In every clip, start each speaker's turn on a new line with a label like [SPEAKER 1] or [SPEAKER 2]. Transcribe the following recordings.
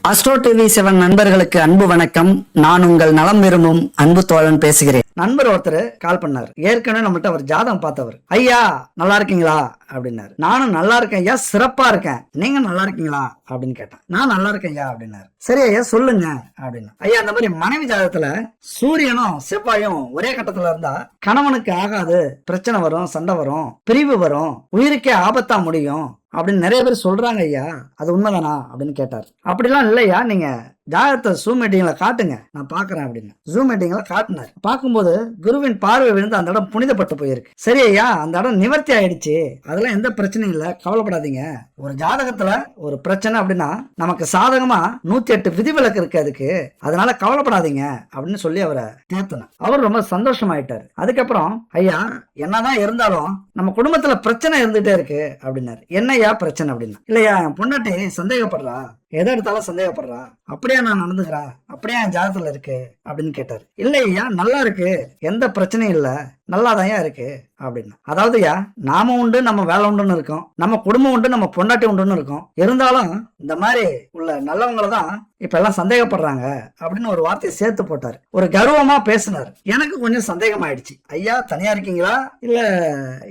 [SPEAKER 1] Astro TV 7 நண்பர்களுக்கு அன்பு வணக்கம். நான் உங்கள் நலம் விரும்பும் அன்பு தோழன் பேசுகிறேன். நண்பர் ஒருத்தர் கால் பண்ணார். ஏற்கனவே நம்மள்ட்ட அவர் ஜாதகம் பார்த்தவர். ஐயா நல்லா இருக்கீங்களா அப்படின்னாரு. நானும் நல்லா இருக்கேன் ஐயா, சிறப்பா இருக்கேன். நீங்க நல்லா இருக்கீங்களா அப்படின்னு கேட்டேன். நான் நல்லா இருக்கேன் ஐயா அப்படின்னாரு. சரி ஐயா சொல்லுங்க அப்படின்னா, ஐயா அந்த மாதிரி மனைவி ஜாதகத்துல சூரியனும் செவ்வாயும் ஒரே கட்டத்துல இருந்தா கணவனுக்கு ஆகாது, பிரச்சனை வரும், சண்டை வரும், பிரிவு வரும், உயிருக்கே ஆபத்தா முடியும் அப்படின்னு நிறைய பேர் சொல்றாங்க ஐயா, அது உண்மைதானா அப்படின்னு கேட்டார். அப்படிலாம் இல்லையா, நீங்க ஜாதகத்தை ஜூம் மீட்டிங்ல காட்டுங்க, நான் பாக்குறேன் அப்படின்னு ஜூம் மீட்டிங்ல காட்டினார். பார்க்கும்போது குருவின் பார்வை விழுந்து அந்த இடம் புனிதப்பட்டு போயிருக்கு. சரி ஐயா, அந்த இடம் நிவர்த்தி ஆயிடுச்சு, அதெல்லாம் எந்த பிரச்சனையும் இல்ல, கவலைப்படாதீங்க. ஒரு ஜாதகத்துல ஒரு பிரச்சனை அப்படின்னா நமக்கு சாதகமா 108 விதிவிலக்கு இருக்கு அதுக்கு, அதனால கவலைப்படாதீங்க அப்படின்னு சொல்லி அவரை தேர்த்தினார். அவர் ரொம்ப சந்தோஷமாயிட்டாரு. அதுக்கப்புறம் ஐயா என்னதான் இருந்தாலும் நம்ம குடும்பத்துல பிரச்சனை இருந்துட்டே இருக்கு அப்படின்னாரு. என்னையா பிரச்சனை அப்படின்னா, இல்லையா என் பொண்டாட்டி சந்தேகப்படுறா, எதை எடுத்தாலும் சந்தேகப்படுறா, அப்படியே நான் நடந்துக்கிறா, அப்படியே என் ஜாதகத்துல இருக்கு அப்படின்னு கேட்டாரு. இல்லையா நல்லா இருக்கு, எந்த பிரச்சனையும் இல்ல, நல்லாதான் இருக்கு அப்படின்னா. அதாவதுயா நாம உண்டு, நம்ம வேலை உண்டுன்னு இருக்கோம், நம்ம குடும்பம் உண்டு, நம்ம பொண்டாட்டி உண்டுன்னு இருக்கோம். இருந்தாலும் இந்த மாதிரி உள்ள நல்லவங்களை தான் இப்ப எல்லாம் சந்தேகப்படுறாங்க அப்படின்னு ஒரு வார்த்தையை சேர்த்து போட்டாரு. ஒரு கர்வமா பேசினார். எனக்கு கொஞ்சம் சந்தேகம் ஆயிடுச்சு. ஐயா தனியா இருக்கீங்களா இல்ல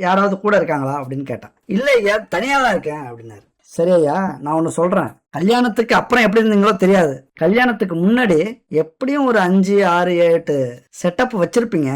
[SPEAKER 1] யாராவது கூட இருக்காங்களா அப்படின்னு கேட்டேன். இல்ல ஐயா தனியா தான் இருக்கேன் அப்படின்னாரு. சரி ஐயா நான் ஒண்ணு சொல்றேன், கல்யாணத்துக்கு அப்புறம் எப்படி இருந்தீங்களோ தெரியாது, கல்யாணத்துக்கு முன்னாடி எப்படியும் ஒரு 5, 6, 8 செட்டப் வச்சிருப்பீங்க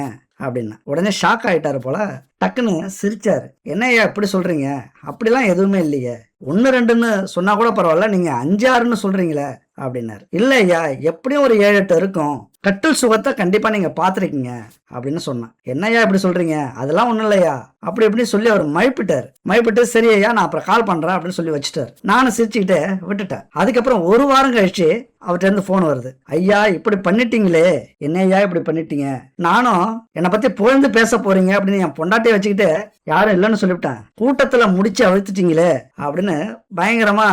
[SPEAKER 1] அப்படின்னா. உடனே ஷாக் ஆயிட்டாரு போல, டக்குன்னு சிரிச்சாரு. என்னய்யா இப்படி சொல்றீங்க, அப்படிலாம் எதுவுமே இல்லையே, 1, 2ன்னு சொன்னா கூட பரவாயில்ல, நீங்க 5, 6ன்னு சொல்றீங்களே அப்படின்னாரு. இல்ல ஐயா எப்படியும் ஒரு 7, 8 இருக்கும், கட்டில் சுகத்தை கண்டிப்பா நீங்க பாத்திருக்கீங்க அப்படின்னு சொன்னேன். என்னய்யா இப்படி சொல்றீங்க, அதெல்லாம் ஒண்ணும் இல்லையா அப்படி இப்படின்னு சொல்லி அவர் மயப்பிட்டு சரி ஐயா நான் அப்புறம் கால் பண்றேன் அப்படின்னு சொல்லி வச்சுட்டாரு. நானும் சிரிச்சுக்கிட்டே விட்டுட்டேன். அதுக்கப்புறம் ஒரு வாரம் கழிச்சு அவர்கிட்ட இருந்து போன் வருது. ஐயா இப்படி பண்ணிட்டீங்களே, என்னையா இப்படி பண்ணிட்டீங்க, நானும் என்னை பத்தி புகழ்ந்து பேச போறீங்க அப்படின்னு என் பொண்டாட்டியை வச்சுக்கிட்டு யாரும் இல்லைன்னு சொல்லிவிட்டேன், கூட்டத்துல முடிச்சு அழுத்துட்டீங்களே அப்படின்னு பயங்கரமா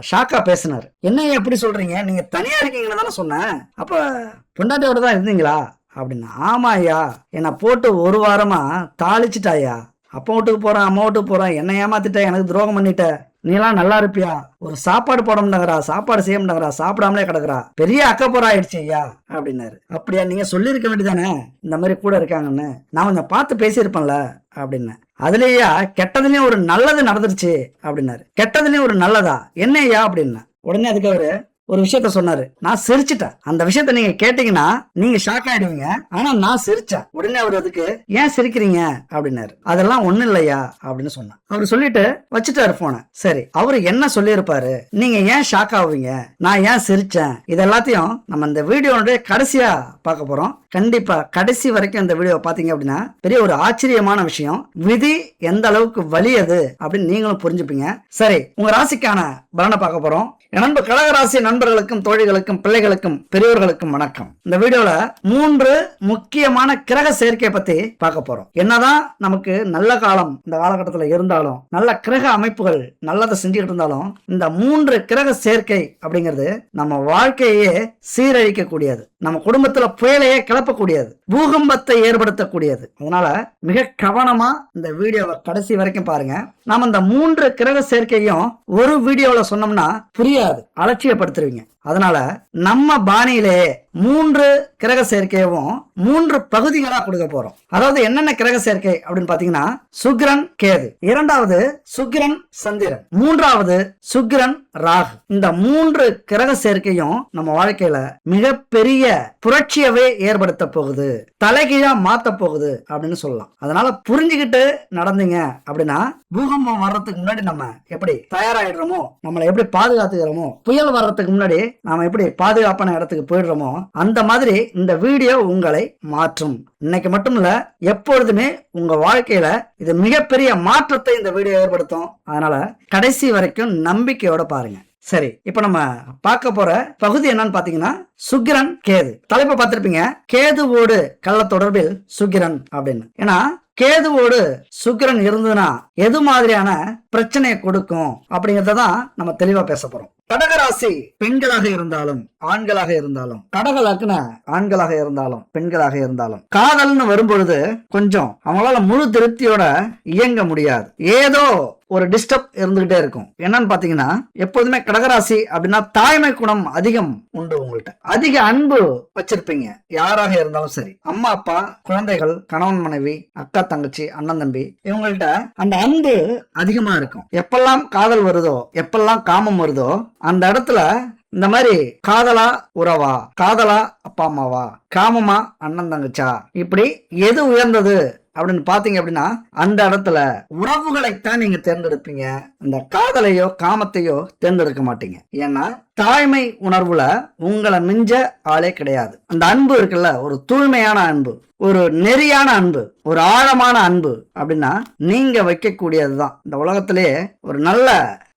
[SPEAKER 1] ஷாக்கா பேசினார். என்னையா எப்படி சொல்றீங்க, நீங்க தனியா இருக்கீங்கன்னு தானே சொன்னேன், அப்ப பொண்டாட்டியோட தான் இருந்தீங்களா அப்படின்னா. ஆமா ஐயா, என்னை போட்டு ஒரு வாரமா தாளிச்சுட்டாயா, அப்பா வீட்டுக்கு போறேன், அம்மா வீட்டுக்கு போறேன், என்ன ஏமாத்திட்ட, எனக்கு துரோகம் பண்ணிட்ட, நீலாம் நல்லா இருப்பியா, ஒரு சாப்பாடு போட மாட்டேங்கிறா, சாப்பாடு செய்ய மாட்டேங்கிறா, சாப்பிடாமலே கிடக்குறா, பெரிய அக்கப்போரா ஆயிடுச்சு ஐயா அப்படின்னாரு. அப்படியா நீங்க சொல்லியிருக்க வேண்டியதானே இந்த மாதிரி கூட இருக்காங்கன்னு, நான் கொஞ்சம் பார்த்து பேசியிருப்பேன்ல அப்படின்னு. அதுலயா கெட்டதுலயும் ஒரு நல்லது நடந்துருச்சு அப்படின்னாரு. கெட்டதுலயும் ஒரு நல்லதா, என்ன ஐயா அப்படின்னா. உடனே அதுக்கு அவரு ஒரு விஷயத்த சொன்னாரு. நான் சிரிச்சுட்டேன். அந்த விஷயத்த நீங்க கேட்டீங்கன்னா நீங்க ஷாக் ஆயிடுவீங்க, ஆனா நான் சிரிச்சேன். உடனே அவர் அதுக்கு ஏன் சிரிக்கிறீங்க அப்படின்னாரு. அதெல்லாம் ஒண்ணும் இல்லையா அப்படின்னு சொன்னார். அவரு சொல்லிட்டு வச்சுட்டாரு போன. சரி அவரு என்ன சொல்லியிருப்பாரு, நீங்க ஏன் ஷாக் ஆவீங்க, நான் ஏன் சிரிச்சேன், இது எல்லாத்தையும் நம்ம இந்த வீடியோனுடைய கடைசியா பார்க்க போறோம். கண்டிப்பா கடைசி வரைக்கும் இந்த வீடியோ பாத்தீங்க அப்படின்னா பெரிய ஒரு ஆச்சரியமான விஷயம், விதி எந்த அளவுக்கு வலியது அப்படின்னு நீங்களும் புரிஞ்சுப்பீங்க. சரி உங்க ராசிக்கான பலனை பார்க்க போறோம். என் நண்பர் கடகராசி நண்பர்களுக்கும் தோழிகளுக்கும் பிள்ளைகளுக்கும் பெரியவர்களுக்கும் வணக்கம். இந்த வீடியோல 3 முக்கியமான கிரக சேர்க்கையை பத்தி பார்க்க போறோம். என்னதான் நமக்கு நல்ல காலம் இந்த காலகட்டத்துல இருந்தாலும், நல்ல கிரக அமைப்புகள் நல்லதை செஞ்சுக்கிட்டு இருந்தாலும், இந்த 3 கிரக சேர்க்கை அப்படிங்கிறது நம்ம வாழ்க்கையே சீரழிக்க கூடியது, நம்ம குடும்பத்துல புயலையே கிளப்பக்கூடியது, பூகம்பத்தை ஏற்படுத்தக்கூடியது. அதனால மிக கவனமா இந்த வீடியோவை கடைசி வரைக்கும் பாருங்க. நாம இந்த 3 கிரக சேர்க்கையும் ஒரு வீடியோல சொன்னோம்னா புரியாது, அலட்சியப்படுத்துருவீங்க. அதனால நம்ம பாணியிலே 3 கிரக சேர்க்கையும் 3 பகுதிகளா கொடுக்க போறோம். அதாவது என்னென்ன கிரக சேர்க்கை அப்படின்னு பாத்தீங்கன்னா, சுக்கிரன் கேது, 2வது சுக்கிரன் சந்திரன், 3வது சுக்கிரன் ராகு. இந்த 3 கிரக சேர்க்கையும் நம்ம வாழ்க்கையில மிகப்பெரிய புரட்சியவே ஏற்படுத்த போகுது, தலைகீழா மாத்த போகுது அப்படின்னு சொல்லலாம். அதனால புரிஞ்சுக்கிட்டு நடந்தீங்க அப்படின்னா பூகம்பம் வர்றதுக்கு முன்னாடி நம்ம எப்படி தயாராயிடுறோமோ, நம்மளை எப்படி பாதுகாத்துக்கிறோமோ, புயல் வர்றதுக்கு முன்னாடி நாம எப்படி பாதுகாப்பான இடத்துக்கு போயிடுறோமோ, அந்த மாதிரி இந்த வீடியோ உங்களை மாற்றும். இன்னைக்கு மட்டும் இல்ல, எப்பொழுதுமே உங்க வாழ்க்கையில இது மிகப்பெரிய மாற்றத்தை இந்த வீடியோ ஏற்படுத்தும். அதனால கடைசி வரைக்கும் நம்பிக்கையோட பாருங்க. சரி இப்ப நம்ம பார்க்க போற பகுதி என்னன்னு பாத்தீங்கன்னா, சுக்கிரன் கேது. தலைப்பை பார்த்திருப்பீங்க, கேதுவோடு கள்ள தொடர்பில் சுக்கிரன் அப்படின்னு. ஏன்னா கேதுவோடு சுக்கிரன் இருந்ததுன்னா எது மாதிரியான பிரச்சனையை கொடுக்கும் அப்படிங்கறதான் நம்ம தெளிவா பேச போறோம். கடகராசி பெண்களாக இருந்தாலும் ஆண்களாக இருந்தாலும், கடகலக்ன ஆண்களாக இருந்தாலும் பெண்களாக இருந்தாலும், காதல்னு வரும்பொழுது கொஞ்சம் அவங்களால முழு திருப்தியோட இயங்க முடியாது. ஏதோ ஒரு டிஸ்டர்ப் இருந்துகிட்டே இருக்கும். என்னன்னு பாத்தீங்கன்னா, எப்போதுமே கடகராசி அப்படின்னா தாய்மை குணம் அதிகம் உண்டு. உங்கள்கிட்ட அதிக அன்பு வச்சிருப்பீங்க. யாராக இருந்தாலும் சரி, அம்மா அப்பா, குழந்தைகள், கணவன் மனைவி, அக்கா தங்கச்சி, அண்ணன் தம்பி, இவங்கள்ட்ட அந்த அன்பு அதிகமா இருக்கும். எப்பெல்லாம் காதல் வருதோ, எப்பெல்லாம் காமம் வருதோ, அந்த இடத்துல இந்த மாதிரி காதலா உறவா, காதலா அப்பா அம்மாவா, காமமா அண்ணன் தங்கச்சா, இப்படி எது உயர்ந்தது அப்படின்னு பாத்தீங்க அப்படின்னா அந்த இடத்துல உறவுகளைத்தான் நீங்க தேர்ந்தெடுப்பீங்க. இந்த காதலையோ காமத்தையோ தேர்ந்தெடுக்க மாட்டீங்க. ஏன்னா தாய்மை உணர்வுல உங்களை மிஞ்ச ஆளே கிடையாது. அந்த அன்பு இருக்குல்ல, ஒரு தூய்மையான அன்பு, ஒரு நெறியான அன்பு, ஒரு ஆழமான அன்பு அப்படின்னா நீங்க வைக்கக்கூடியதுதான். இந்த உலகத்திலேயே ஒரு நல்ல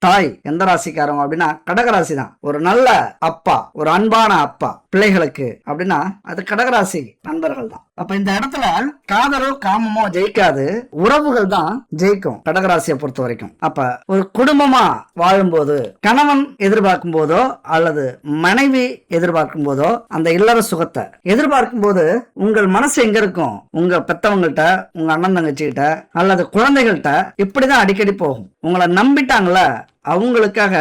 [SPEAKER 1] தாய் எந்த ராசிக்காரங்க அப்படின்னா கடகராசி தான். ஒரு நல்ல அப்பா, ஒரு அன்பான அப்பா பிள்ளைகளுக்கு அப்படின்னா அது கடகராசி நண்பர்கள் தான். அப்ப இந்த இடத்துல காதலோ காமமோ ஜெயிக்காது, உறவுகள் தான் ஜெயிக்கும் கடகராசியை பொறுத்த வரைக்கும். அப்ப ஒரு குடும்பமா வாழும்போது, கணவன் எதிர்பார்க்கும் போதோ அல்லது மனைவி எதிர்பார்க்கும் போதோ, அந்த இல்லற சுகத்தை எதிர்பார்க்கும் போது உங்கள் மனசு எங்க இருக்கும்? உங்க பெத்தவங்கள்ட்ட, உங்க அண்ணன் தங்கச்சி கிட்ட அல்லது குழந்தைகள்கிட்ட இப்படிதான் அடிக்கடி போகும். உங்களை நம்பிட்டாங்கள, அவங்களுக்காக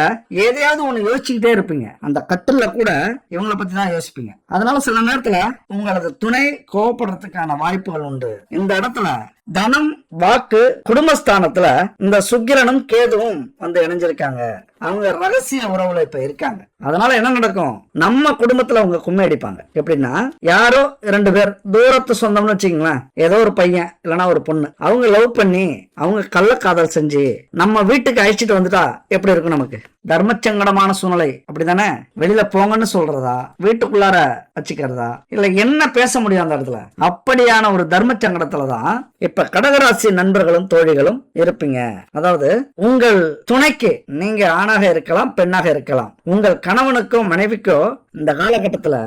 [SPEAKER 1] எதையாவது ஒண்ணு யோசிச்சுக்கிட்டே இருப்பீங்க. அந்த கட்டுல கூட இவங்களை பத்தி தான் யோசிப்பீங்க. அதனால சில நேரத்துல உங்களது துணை கோவப்படுறதுக்கான வாய்ப்புகள் உண்டு. இந்த இடத்துல தனம், வாக்கு, குடும்பஸ்தானத்துல இந்த சுக்கிரனும் கேதுவும் வந்து இணைஞ்சிருக்காங்க. அவங்க ரகசிய உறவுல இப்ப இருக்காங்க. அதனால என்ன நடக்கும்? நம்ம குடும்பத்துல அவங்க கும்மி அடிப்பாங்க. எப்படின்னா, யாரோ 2 பேர் தூரத்து சொந்தம்னு வச்சுக்கீங்களேன், ஏதோ ஒரு பையன் இல்லைன்னா ஒரு பொண்ணு, அவங்க லவ் பண்ணி அவங்க கள்ளக்காதல் செஞ்சு நம்ம வீட்டுக்கு அழைச்சிட்டு வந்துட்டா எப்படி இருக்கும்? நமக்கு தர்மச்சங்கடமான சூழ்நிலை. அப்படித்தானே? வெளியில போங்கன்னு சொல்றதா, வீட்டுக்குள்ளார வச்சுக்கிறதா, இல்ல என்ன பேச முடியும் அந்த இடத்துல? அப்படியான ஒரு தர்மச்சங்கடத்துலதான் இப்ப கடகராசி நண்பர்களும் தோழிகளும் இருப்பீங்க. அதாவது உங்கள் துணைக்கு, நீங்க ஆணாக இருக்கலாம் பெண்ணாக இருக்கலாம், உங்கள் கணவனுக்கோ மனைவிக்கோ இந்த காலகட்டத்துல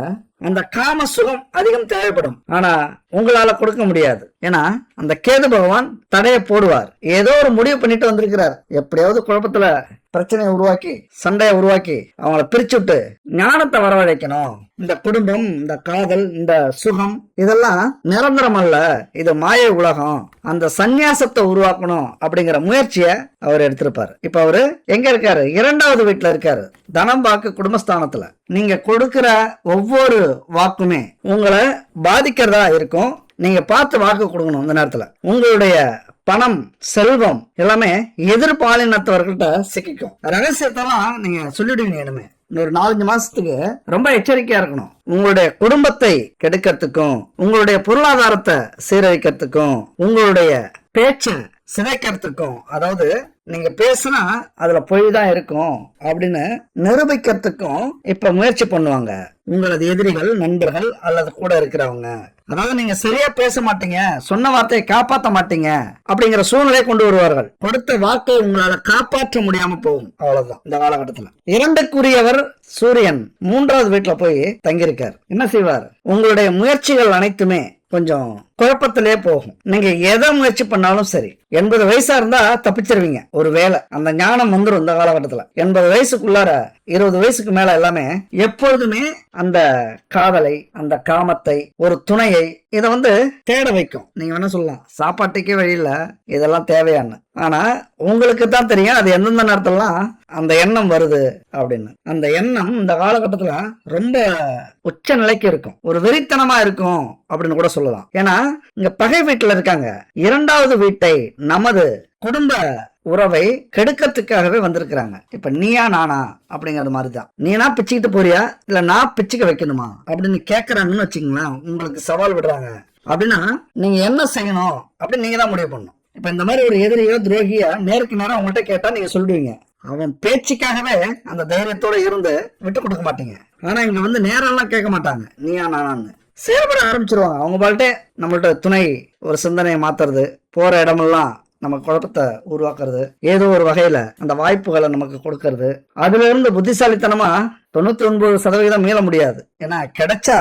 [SPEAKER 1] அந்த காம சுகம் அதிகம் தேவைப்படும். ஆனா உங்களால கொடுக்க முடியாது. ஏன்னா அந்த கேது பகவான் தடையை போடுவார். ஏதோ ஒரு முடிவு பண்ணிட்டு வந்திருக்கிறார். எப்படியாவது குழப்பத்துல பிரச்சனையை உருவாக்கி, சண்டையை உருவாக்கி, அவங்கள பிரிச்சு விட்டு ஞானத்தை வரவழைக்கணும். இந்த குடும்பம், இந்த காதல், இந்த சுகம் இதெல்லாம் நிரந்தரம் அல்ல, இது மாய உலகம். அந்த சந்நியாசத்தை உருவாக்கணும் அப்படிங்கிற முயற்சியை அவர் எடுத்திருப்பாரு. இப்ப அவரு எங்க இருக்காரு? 2வது வீட்டுல இருக்காரு. தனம், வாக்கு, குடும்பஸ்தானத்துல. நீங்க கொடுக்கிற ஒவ்வொரு வாக்குமே உங்களை பாதிக்கிறதா இருக்கும். நீங்க பார்த்து வாக்கு கொடுக்கணும். இந்த நேரத்துல உங்களுடைய பணம், செல்வம் எல்லாமே எதிர்பாலினத்தவர்கள்ட்ட சிக்கிக்கும். ரகசியத்தெல்லாம் நீங்க சொல்லிடுவீங்க. இனிமே இன்னொரு 4-5 மாசத்துக்கு ரொம்ப எச்சரிக்கையா இருக்கணும். உங்களுடைய குடும்பத்தை கெடுக்கிறதுக்கும், உங்களுடைய பொருளாதாரத்தை சீரழிக்கிறதுக்கும், உங்களுடைய பேச்சை சிதைக்கிறதுக்கும், அதாவது நீங்க பேசுனா அதுல பொய் தான் இருக்கும் அப்படின்னு நிரூபிக்கிறதுக்கும் இப்ப முயற்சி பண்ணுவாங்க உங்களது எதிரிகள், நண்பர்கள் அல்லது கூட இருக்கிறவங்க. அதாவது நீங்க சரியா பேச மாட்டீங்க, சொன்ன வார்த்தையை காப்பாற்ற மாட்டீங்க அப்படிங்கிற சூழ்நிலை கொண்டு வருவார்கள். கொடுத்த வாக்கை உங்களால காப்பாற்ற முடியாம போகும். அவ்வளவுதான். இந்த காலகட்டத்துல 2க்குரியவர் சூரியன் 3வது வீட்டுல போய் தங்கியிருக்கார். என்ன செய்வார்? உங்களுடைய முயற்சிகள் அனைத்துமே கொஞ்சம் குழப்பத்திலே போகும். நீங்க எதை முயற்சி பண்ணாலும் சரி, 80 வயசா இருந்தா தப்பிச்சிருவீங்க. ஒரு வேலை அந்த ஞானம் வந்துடும். இந்த காலகட்டத்துல 80 வயசுக்குள்ளார 20 வயசுக்கு மேல எல்லாமே எப்பொழுதுமே அந்த காதலை, அந்த காமத்தை, ஒரு துணையை இதை வந்து தேட வைக்கும். நீங்க வேணா சொல்லலாம், சாப்பாட்டுக்கே வழியில இதெல்லாம் தேவையான. ஆனா உங்களுக்கு தான் தெரியும் அது எந்தெந்த நேரத்துலாம் அந்த எண்ணம் வருது அப்படின்னு. அந்த எண்ணம் இந்த காலகட்டத்துல ரொம்ப உச்ச நிலைக்கு இருக்கும், ஒரு வெறித்தனமா இருக்கும் அப்படின்னு கூட சொல்லலாம். ஏன்னா இங்க பகை வீட்டுல இருக்காங்க. 2வது வீட்டை, நமது குடும்ப உறவை கெடுக்கிறதுக்காகவே வந்திருக்கிறாங்க. இப்ப நீயா நானா அப்படிங்கறது மாதிரிதான். நீனா பிச்சுக்கிட்டு போறியா இல்ல நான் பிச்சுக்க வைக்கணுமா அப்படின்னு கேக்குறாங்கன்னு வச்சுக்கீங்களேன். உங்களுக்கு சவால் விடுறாங்க அப்படின்னா நீங்க என்ன செய்யணும் அப்படின்னு நீங்க தான் முடிவு பண்ணணும். இப்ப இந்த மாதிரி ஒரு எதிரியோ துரோகியா நேருக்கு நேரம் அவங்கள்ட்ட கேட்டா நீங்க சொல்லுவீங்க. அவன் பேச்சுக்காகவே அந்த தைரியத்தோட இருந்து விட்டு கொடுக்க மாட்டீங்க. ஆனா இங்க வந்து நேரம் எல்லாம் கேட்க மாட்டாங்க, நீயா நானான்னு செயல்பட ஆரம்பிச்சிருவாங்க. அவங்க பால்ட்டே நம்மள்ட்ட துணை ஒரு சிந்தனையை மாத்துறது, போற இடமெல்லாம் நமக்கு குழப்பத்தை உருவாக்குறது, ஏதோ ஒரு வகையில அந்த வாய்ப்புகளை நமக்கு கொடுக்கறது. அதுல இருந்து புத்திசாலித்தனமா 99% மீள முடியாது. ஏன்னா கிடைச்சா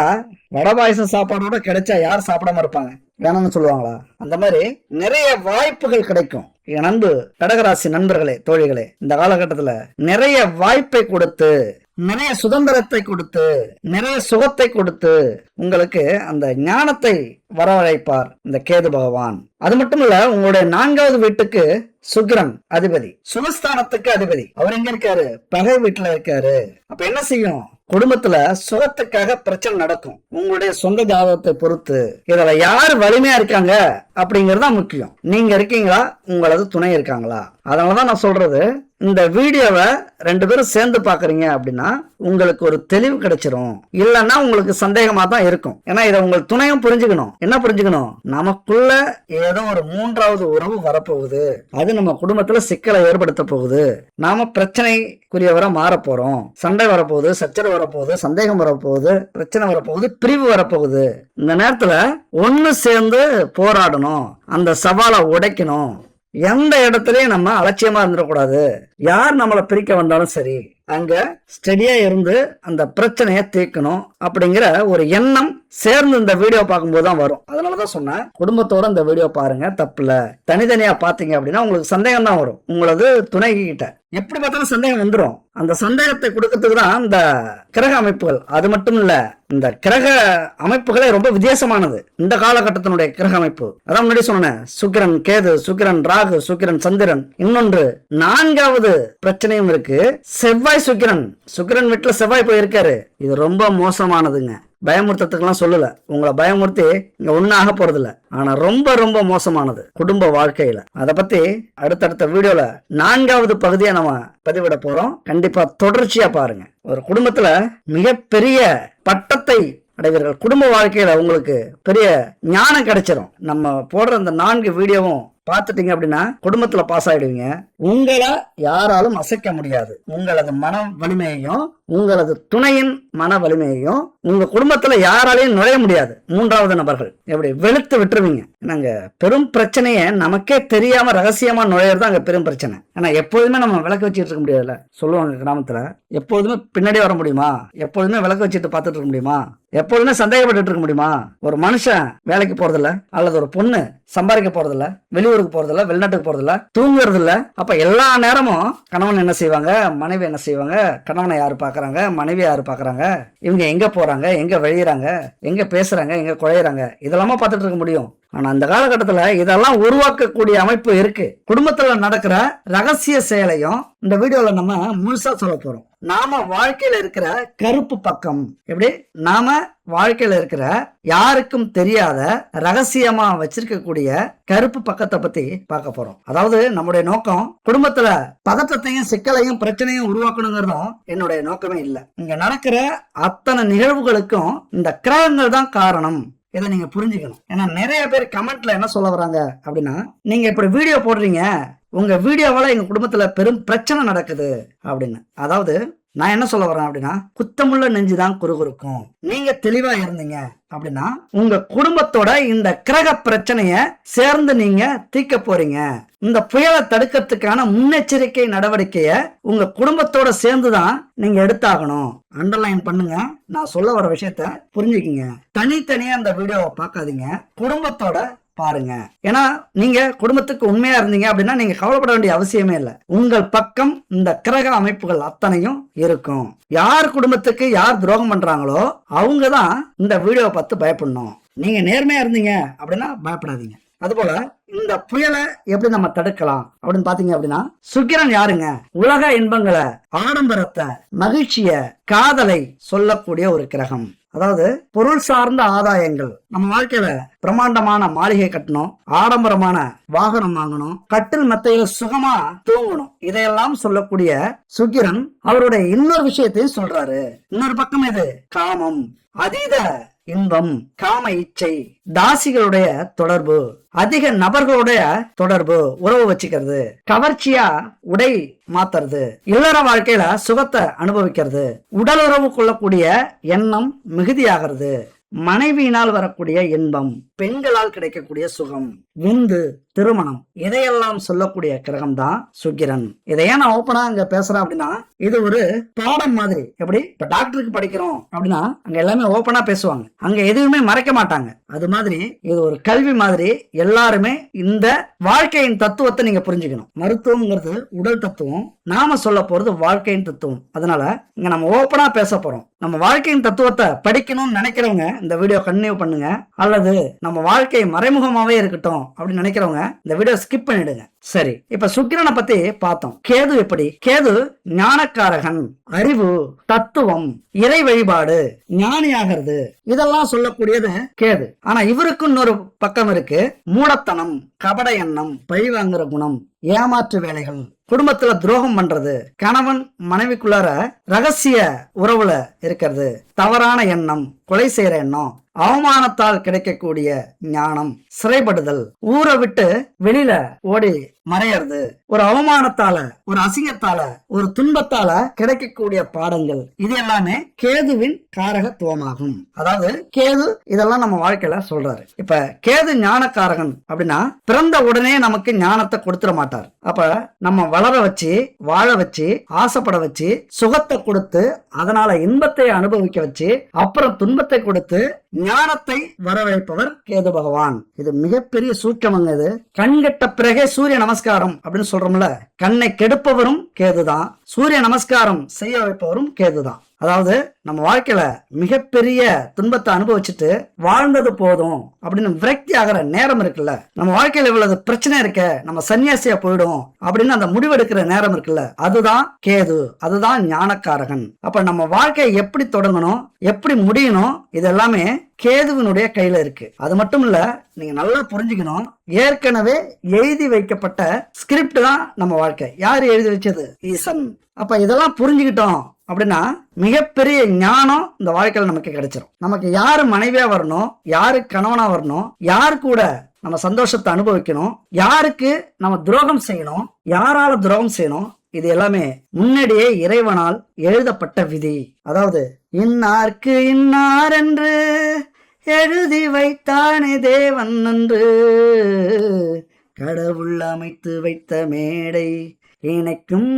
[SPEAKER 1] வட பாயசம் சாப்பாடோட கிடைச்சா யார் சாப்பிடாம இருப்பாங்க? வேணும்னு சொல்லுவாங்களா? அந்த மாதிரி நிறைய வாய்ப்புகள் கிடைக்கும். என் அன்பு கடகராசி நண்பர்களே, தோழிகளே, இந்த காலகட்டத்துல நிறைய வாய்ப்பை கொடுத்து, நிறைய சுதந்திரத்தை கொடுத்து, நிறைய சுகத்தை கொடுத்து உங்களுக்கு அந்த ஞானத்தை வரவழைப்பார் இந்த கேது பகவான். அது மட்டும் இல்ல, உங்களுடைய 4வது வீட்டுக்கு சுக்கிரன் அதிபதி, சுகஸ்தானத்துக்கு அதிபதி. அவர் எங்க இருக்காரு? பகை வீட்டுல இருக்காரு. அப்ப என்ன செய்யும்? குடும்பத்துல சுகத்துக்காக பிரச்சனை நடக்கும். உங்களுடைய சொந்த ஜாதகத்தை பொறுத்து இதுல யார் வலிமையா இருக்காங்க அப்படிங்கறதா முக்கியம். நீங்க இருக்கீங்களா? உங்களது துணை இருக்காங்களா? அதனாலதான் நான் சொல்றது, இந்த வீடியோவை 2 பேரும் சேர்ந்து பாக்குறீங்க அப்படின்னா உங்களுக்கு ஒரு தெளிவு கிடைச்சிரும். இல்லன்னா உங்களுக்கு சந்தேகமா தான் இருக்கும். ஏன்னா இதை உங்கள் துணையும் புரிஞ்சுக்கணும். என்ன புரிஞ்சுக்கணும்? நமக்குள்ள ஏதோ ஒரு 3வது உறவு வரப்போகுது. அது நம்ம குடும்பத்துல சிக்கலை ஏற்படுத்த போகுது. நாம பிரச்சனைக்குரியவரை மாற போறோம். சண்டை வரப்போகுது, சச்சரவு வரப்போகுது, சந்தேகம் வரப்போகுது, பிரச்சனை வரப்போகுது, பிரிவு வரப்போகுது. இந்த நேரத்துல ஒண்ணு சேர்ந்து போராடணும், அந்த சவாலை உடைக்கணும். எந்த இடத்துலயும் நம்ம அலட்சியமா இருந்துடக்கூடாது. யார் நம்மளை பிரிக்க வந்தாலும் சரி, அங்க ஸ்டெடியா இருந்து அந்த பிரச்சனையை தீர்க்கணும் அப்படிங்கிற ஒரு எண்ணம் சேர்ந்து இந்த வீடியோ பார்க்கும்போது தான் வரும். அதனாலதான் சொன்னேன், குடும்பத்தோட இந்த வீடியோ பாருங்க, தப்பு இல்ல. தனித்தனியா பாத்தீங்க அப்படின்னா உங்களுக்கு சந்தேகம் தான் வரும். உங்களது துணை கிட்ட எப்படி பார்த்தாலும் சந்தேகம் வந்துடும். அந்த சந்தேகத்தை கொடுக்கறதுக்கு தான் இந்த கிரக அமைப்புகள். அது மட்டும் இல்ல, இந்த கிரக அமைப்புகளே ரொம்ப வித்தியாசமானது. இந்த காலகட்டத்தினுடைய கிரக அமைப்பு அதான் முன்னாடி சொன்னேன், சுக்கிரன் கேது, சுக்கிரன் ராகு, சுக்கிரன் சந்திரன். இன்னொன்று 4வது பிரச்சனையும் இருக்கு, செவ்வாய் சுக்கிரன். சுக்கிரன் வீட்டுல செவ்வாய் போய் இருக்காரு. இது ரொம்ப மோசமானதுங்க. பயமுறுத்தத்துக்கெல்லாம் சொல்லல, உங்களை பயமுறுத்தி இங்க ஒன்னும் ஆக போறது இல்ல. ஆனா ரொம்ப ரொம்ப மோசமானது குடும்ப வாழ்க்கையில. அத பத்தி அடுத்தடுத்த வீடியோல 4வது பகுதியை நம்ம பதிவிட போறோம். கண்டிப்பா தொடர்ச்சியா பாருங்க. ஒரு குடும்பத்துல மிகப்பெரிய பட்டத்தை அடைவீர்கள். குடும்ப வாழ்க்கையில உங்களுக்கு பெரிய ஞானம் கிடைச்சிரும். நம்ம போடுற இந்த 4 வீடியோவும் பார்த்துட்டீங்க அப்படின்னா குடும்பத்துல பாஸ் ஆயிடுவீங்க. உங்களை யாராலும் அசைக்க முடியாது. உங்களது மன வலிமையையும் உங்களது துணையின் மன வலிமையையும் உங்க குடும்பத்துல யாராலையும் நுழைய முடியாது. 3வது நபர்கள் எப்படி வெளுத்து விட்டுருவீங்க. நாங்க பெரும் பிரச்சனைய நமக்கே தெரியாம ரகசியமா நுழையிறது அங்க பெரும் பிரச்சனை. ஆனா எப்போதுமே நம்ம விளக்கு வச்சுட்டு இருக்க முடியாதுல்ல. சொல்லுவாங்க கிராமத்துல, எப்போதுமே பின்னாடி வர முடியுமா? எப்போதுமே விளக்கு வச்சுட்டு பார்த்துட்டு இருக்க முடியுமா? எப்போதுமே சந்தேகப்பட்டு இருக்க முடியுமா? ஒரு மனுஷன் வேலைக்கு போறதில்ல, அல்லது ஒரு பொண்ணு சம்பாதிக்க போறதில்ல, வெளியூருக்கு போறதில்ல, வெளிநாட்டுக்கு போறதில்ல, தூங்குறது இல்ல. அப்ப எல்லா நேரமும் கணவன் என்ன செய்வாங்க, மனைவி என்ன செய்வாங்க, கணவனை யாரு பாக்குறாங்க, மனைவி யாரு பாக்குறாங்க, இவங்க எங்க போறாங்க, எங்க வெளியிறாங்க, எங்க பேசுறாங்க, எங்க குழையிறாங்க, இதெல்லாமா பார்த்துட்டு இருக்க முடியும். ஆனா அந்த காலகட்டத்துல இதெல்லாம் உருவாக்கக்கூடிய அமைப்பு இருக்கு. குடும்பத்துல நடக்கிற ரகசிய செயலையும் இந்த வீடியோல நம்ம முழுசா சொல்ல போறோம். நாம வாழ்க்கையில இருக்கிற கருப்பு பக்கம் எப்படி, நாம வாழ்க்கையில இருக்கிற யாருக்கும் தெரியாத ரகசியமா வச்சிருக்கக்கூடிய கருப்பு பக்கத்தை பத்தி பார்க்க போறோம். அதாவது நம்முடைய நோக்கம் குடும்பத்துல பதற்றத்தையும் சிக்கலையும் பிரச்சனையும் உருவாக்கணுங்கிறதும் என்னுடைய நோக்கமே இல்லை. இங்க நடக்கிற அத்தனை நிகழ்வுகளுக்கும் இந்த கிரகங்கள் தான் காரணம். இதை நீங்க புரிஞ்சுக்கணும். ஏன்னா நிறைய பேர் கமெண்ட்ல என்ன சொல்ல வராங்க அப்படின்னா, நீங்க இப்படி வீடியோ போடுறீங்க, உங்க வீடியோவால எங்க குடும்பத்துல பெரும் பிரச்சனை நடக்குது அப்படின்னு. அதாவது நான் என்ன சொல்ல வரேன் அப்படின்னா, குத்தமுள்ள நெஞ்சுதான் குறுகுறுக்கும். நீங்க தெளிவா இருந்தீங்க அப்படின்னா உங்க குடும்பத்தோட இந்த கிரக பிரச்சனைய சேர்ந்து நீங்க தீர்க்க போறீங்க. இந்த புயலை தடுக்கிறதுக்கான முன்னெச்சரிக்கை நடவடிக்கைய உங்க குடும்பத்தோட சேர்ந்துதான் நீங்க எடுத்தாகணும். அண்டர்லைன் பண்ணுங்க, நான் சொல்ல வர விஷயத்த புரிஞ்சுக்கிங்க. தனித்தனியா அந்த வீடியோவை பார்க்காதீங்க, குடும்பத்தோட பாருங்க. ஏன்னா நீங்க குடும்பத்துக்கு உண்மையா இருந்தீங்க அப்படின்னா நீங்க கவலைப்பட வேண்டிய அவசியமே இல்லை. உங்கள் பக்கம் இந்த கிரக அமைப்புகள் அத்தனையும் இருக்கும். யார் குடும்பத்துக்கு யார் துரோகம் பண்றாங்களோ அவங்கதான் இந்த வீடியோவை பார்த்து பயப்படணும். நீங்க நேர்மையா இருந்தீங்க அப்படின்னா பயப்படாதீங்க. அதுபோல இந்த புயலை எப்படி நம்ம தடுக்கலாம் அப்படின்னு பாத்தீங்க அப்படின்னா, சுக்கிரன் யாருங்க? உலக இன்பங்களை, ஆடம்பரத்தை, மகிழ்ச்சிய, காதலை சொல்லக்கூடிய ஒரு கிரகம். அதாவது பொருள் சார்ந்த ஆதாயங்கள். நம்ம வாழ்க்கையில பிரம்மாண்டமான மாளிகை கட்டணும், ஆடம்பரமான வாகனம் வாங்கணும், கட்டில் மெத்தையில சுகமா தூங்கணும், இதையெல்லாம் சொல்லக்கூடிய சுக்கிரன் அவருடைய இன்னொரு விஷயத்தையும் சொல்றாரு. இன்னொரு பக்கம் இது காமம், அதீத இன்பம், காம இச்சை, தாசிகளுடைய தொடர்பு, அதிக நபர்களுடைய தொடர்பு, உறவு வச்சுக்கிறது, கவர்ச்சியா உடை மாத்துறது, இல்லற வாழ்க்கையில சுகத்தை அனுபவிக்கிறது, உடல் உறவு கொள்ளக்கூடிய எண்ணம் மிகுதியாகிறது, மனைவியினால் வரக்கூடிய இன்பம், பெண்களால் கிடைக்கக்கூடிய சுகம், விந்து, திருமணம், இதையெல்லாம் சொல்லக்கூடிய கிரகம் தான் சுக்கிரன். இதை ஏன் நான் ஓப்பனா அங்க பேசுறேன் அப்படின்னா, இது ஒரு பாடம் மாதிரி. எப்படி இப்ப டாக்டருக்கு படிக்கிறோம் அப்படின்னா அங்க எல்லாமே ஓப்பனா பேசுவாங்க, அங்க எதுவுமே மறைக்க மாட்டாங்க. அது மாதிரி இது ஒரு கல்வி மாதிரி. எல்லாருமே இந்த வாழ்க்கையின் தத்துவத்தை நீங்க புரிஞ்சுக்கணும். மருத்துவம்ங்கிறது உடல் தத்துவம், நாம சொல்ல போறது வாழ்க்கையின் தத்துவம். அதனால இங்க நம்ம ஓப்பனா பேச போறோம். நம்ம வாழ்க்கையின் தத்துவத்தை படிக்கணும்னு நினைக்கிறவங்க இந்த வீடியோ கண்டினியூ பண்ணுங்க. அல்லது நம்ம வாழ்க்கை மறைமுகமாவே இருக்கட்டும் அப்படின்னு நினைக்கிறவங்க இந்த வீடியோ ஸ்கிப் பண்ணிடுங்க. சரி, இப்ப சுக்கிரனை பத்தி பார்த்தோம். கேது எப்படி? கேது ஞானக்காரகன், அறிவு, தத்துவம், இறை வழிபாடு, ஞானியாகிறது, இதெல்லாம் சொல்லக்கூடியது கேது. ஆனா இவருக்கு இன்னொரு பக்கம் இருக்கு. மூடத்தனம், கபட எண்ணம், பழிவாங்குற குணம், ஏமாற்று வேலைகள், குடும்பத்துல துரோகம் பண்றது, கணவன் மனைவிக்குள்ளார ரகசிய உறவுல இருக்கிறது, தவறான எண்ணம், கொலை செய்யற எண்ணம், அவமானத்தால் கிடைக்கக்கூடிய ஞானம், சிறைப்படுதல், ஊரை விட்டு வெளியில ஓடி மறையறது, ஒரு அவமானத்தால, ஒரு அசிங்கத்தால, ஒரு துன்பத்தால கிடைக்கக்கூடிய பாடங்கள், இது எல்லாமே கேதுவின் காரகத்துவமாகும். அதாவது கேது இதெல்லாம் நம்ம வாழ்க்கையில சொல்றாரு. இப்ப கேது ஞானக்காரகன் அப்படின்னா பிறந்த உடனே நமக்கு ஞானத்தை கொடுத்துட மாட்டார். அப்ப நம்ம வளர வச்சு, வாழ வச்சு, ஆசைப்பட வச்சு, சுகத்தை கொடுத்து, அதனால இன்பத்தை அனுபவிக்க வச்சு, அப்புறம் துன்பத்தை கொடுத்து ஞானத்தை வரவழைப்பவர் கேது பகவான். இது மிகப்பெரிய சூட்சமங்க. இது கண்கட்ட பிறகே சூரிய நமஸ்காரம் அப்படின்னு சொல்றோம்ல, கண்ணை கெடுப்பவரும் கேதுதான், சூரிய நமஸ்காரம் செய்ய வைப்பவரும் கேதுதான். அதாவது நம்ம வாழ்க்கையில மிகப்பெரிய துன்பத்தை அனுபவிச்சுட்டு வாழ்ந்தது போதும் அப்படின்னு விரக்தி ஆகிற நேரம் இருக்குல்ல, நம்ம வாழ்க்கையில இவ்வளவு பிரச்சனை இருக்க, நம்ம சன்னியாசியா போயிடும் அப்படின்னு அந்த முடிவெடுக்கிற நேரம் இருக்குல்ல, அதுதான் கேது, அதுதான் ஞானக்காரகன். அப்ப நம்ம வாழ்க்கையை எப்படி தொடங்கணும், எப்படி முடியணும், இது எல்லாமே கேதுவினுடைய கையில இருக்கு. அது மட்டும் இல்ல, நீங்க நல்லா புரிஞ்சுக்கணும், ஏற்கனவே எழுதி வைக்கப்பட்ட ஸ்கிரிப்ட் தான் நம்ம வாழ்க்கை. யாரு எழுதி வச்சது? ஈசன். அப்ப இதெல்லாம் புரிஞ்சுக்கிட்டோம் அப்படின்னா மிகப்பெரிய ஞானம் இந்த வாழ்க்கையில நமக்கு கிடைச்சிடும். நமக்கு யாரு மனைவியா வரணும், யாரு கணவனா வரணும், யாரு கூட நம்ம சந்தோஷத்தை அனுபவிக்கணும், யாருக்கு நம்ம துரோகம் செய்யணும், யாரால துரோகம் செய்யணும், இது எல்லாமே முன்னாடியே இறைவனால் எழுதப்பட்ட விதி. அதாவது இன்னார்க்கு இன்னார் என்று எழுதி வைத்தானே தேவன் என்று, கடவுள் அமைத்து வைத்த மேடை இணைக்கும்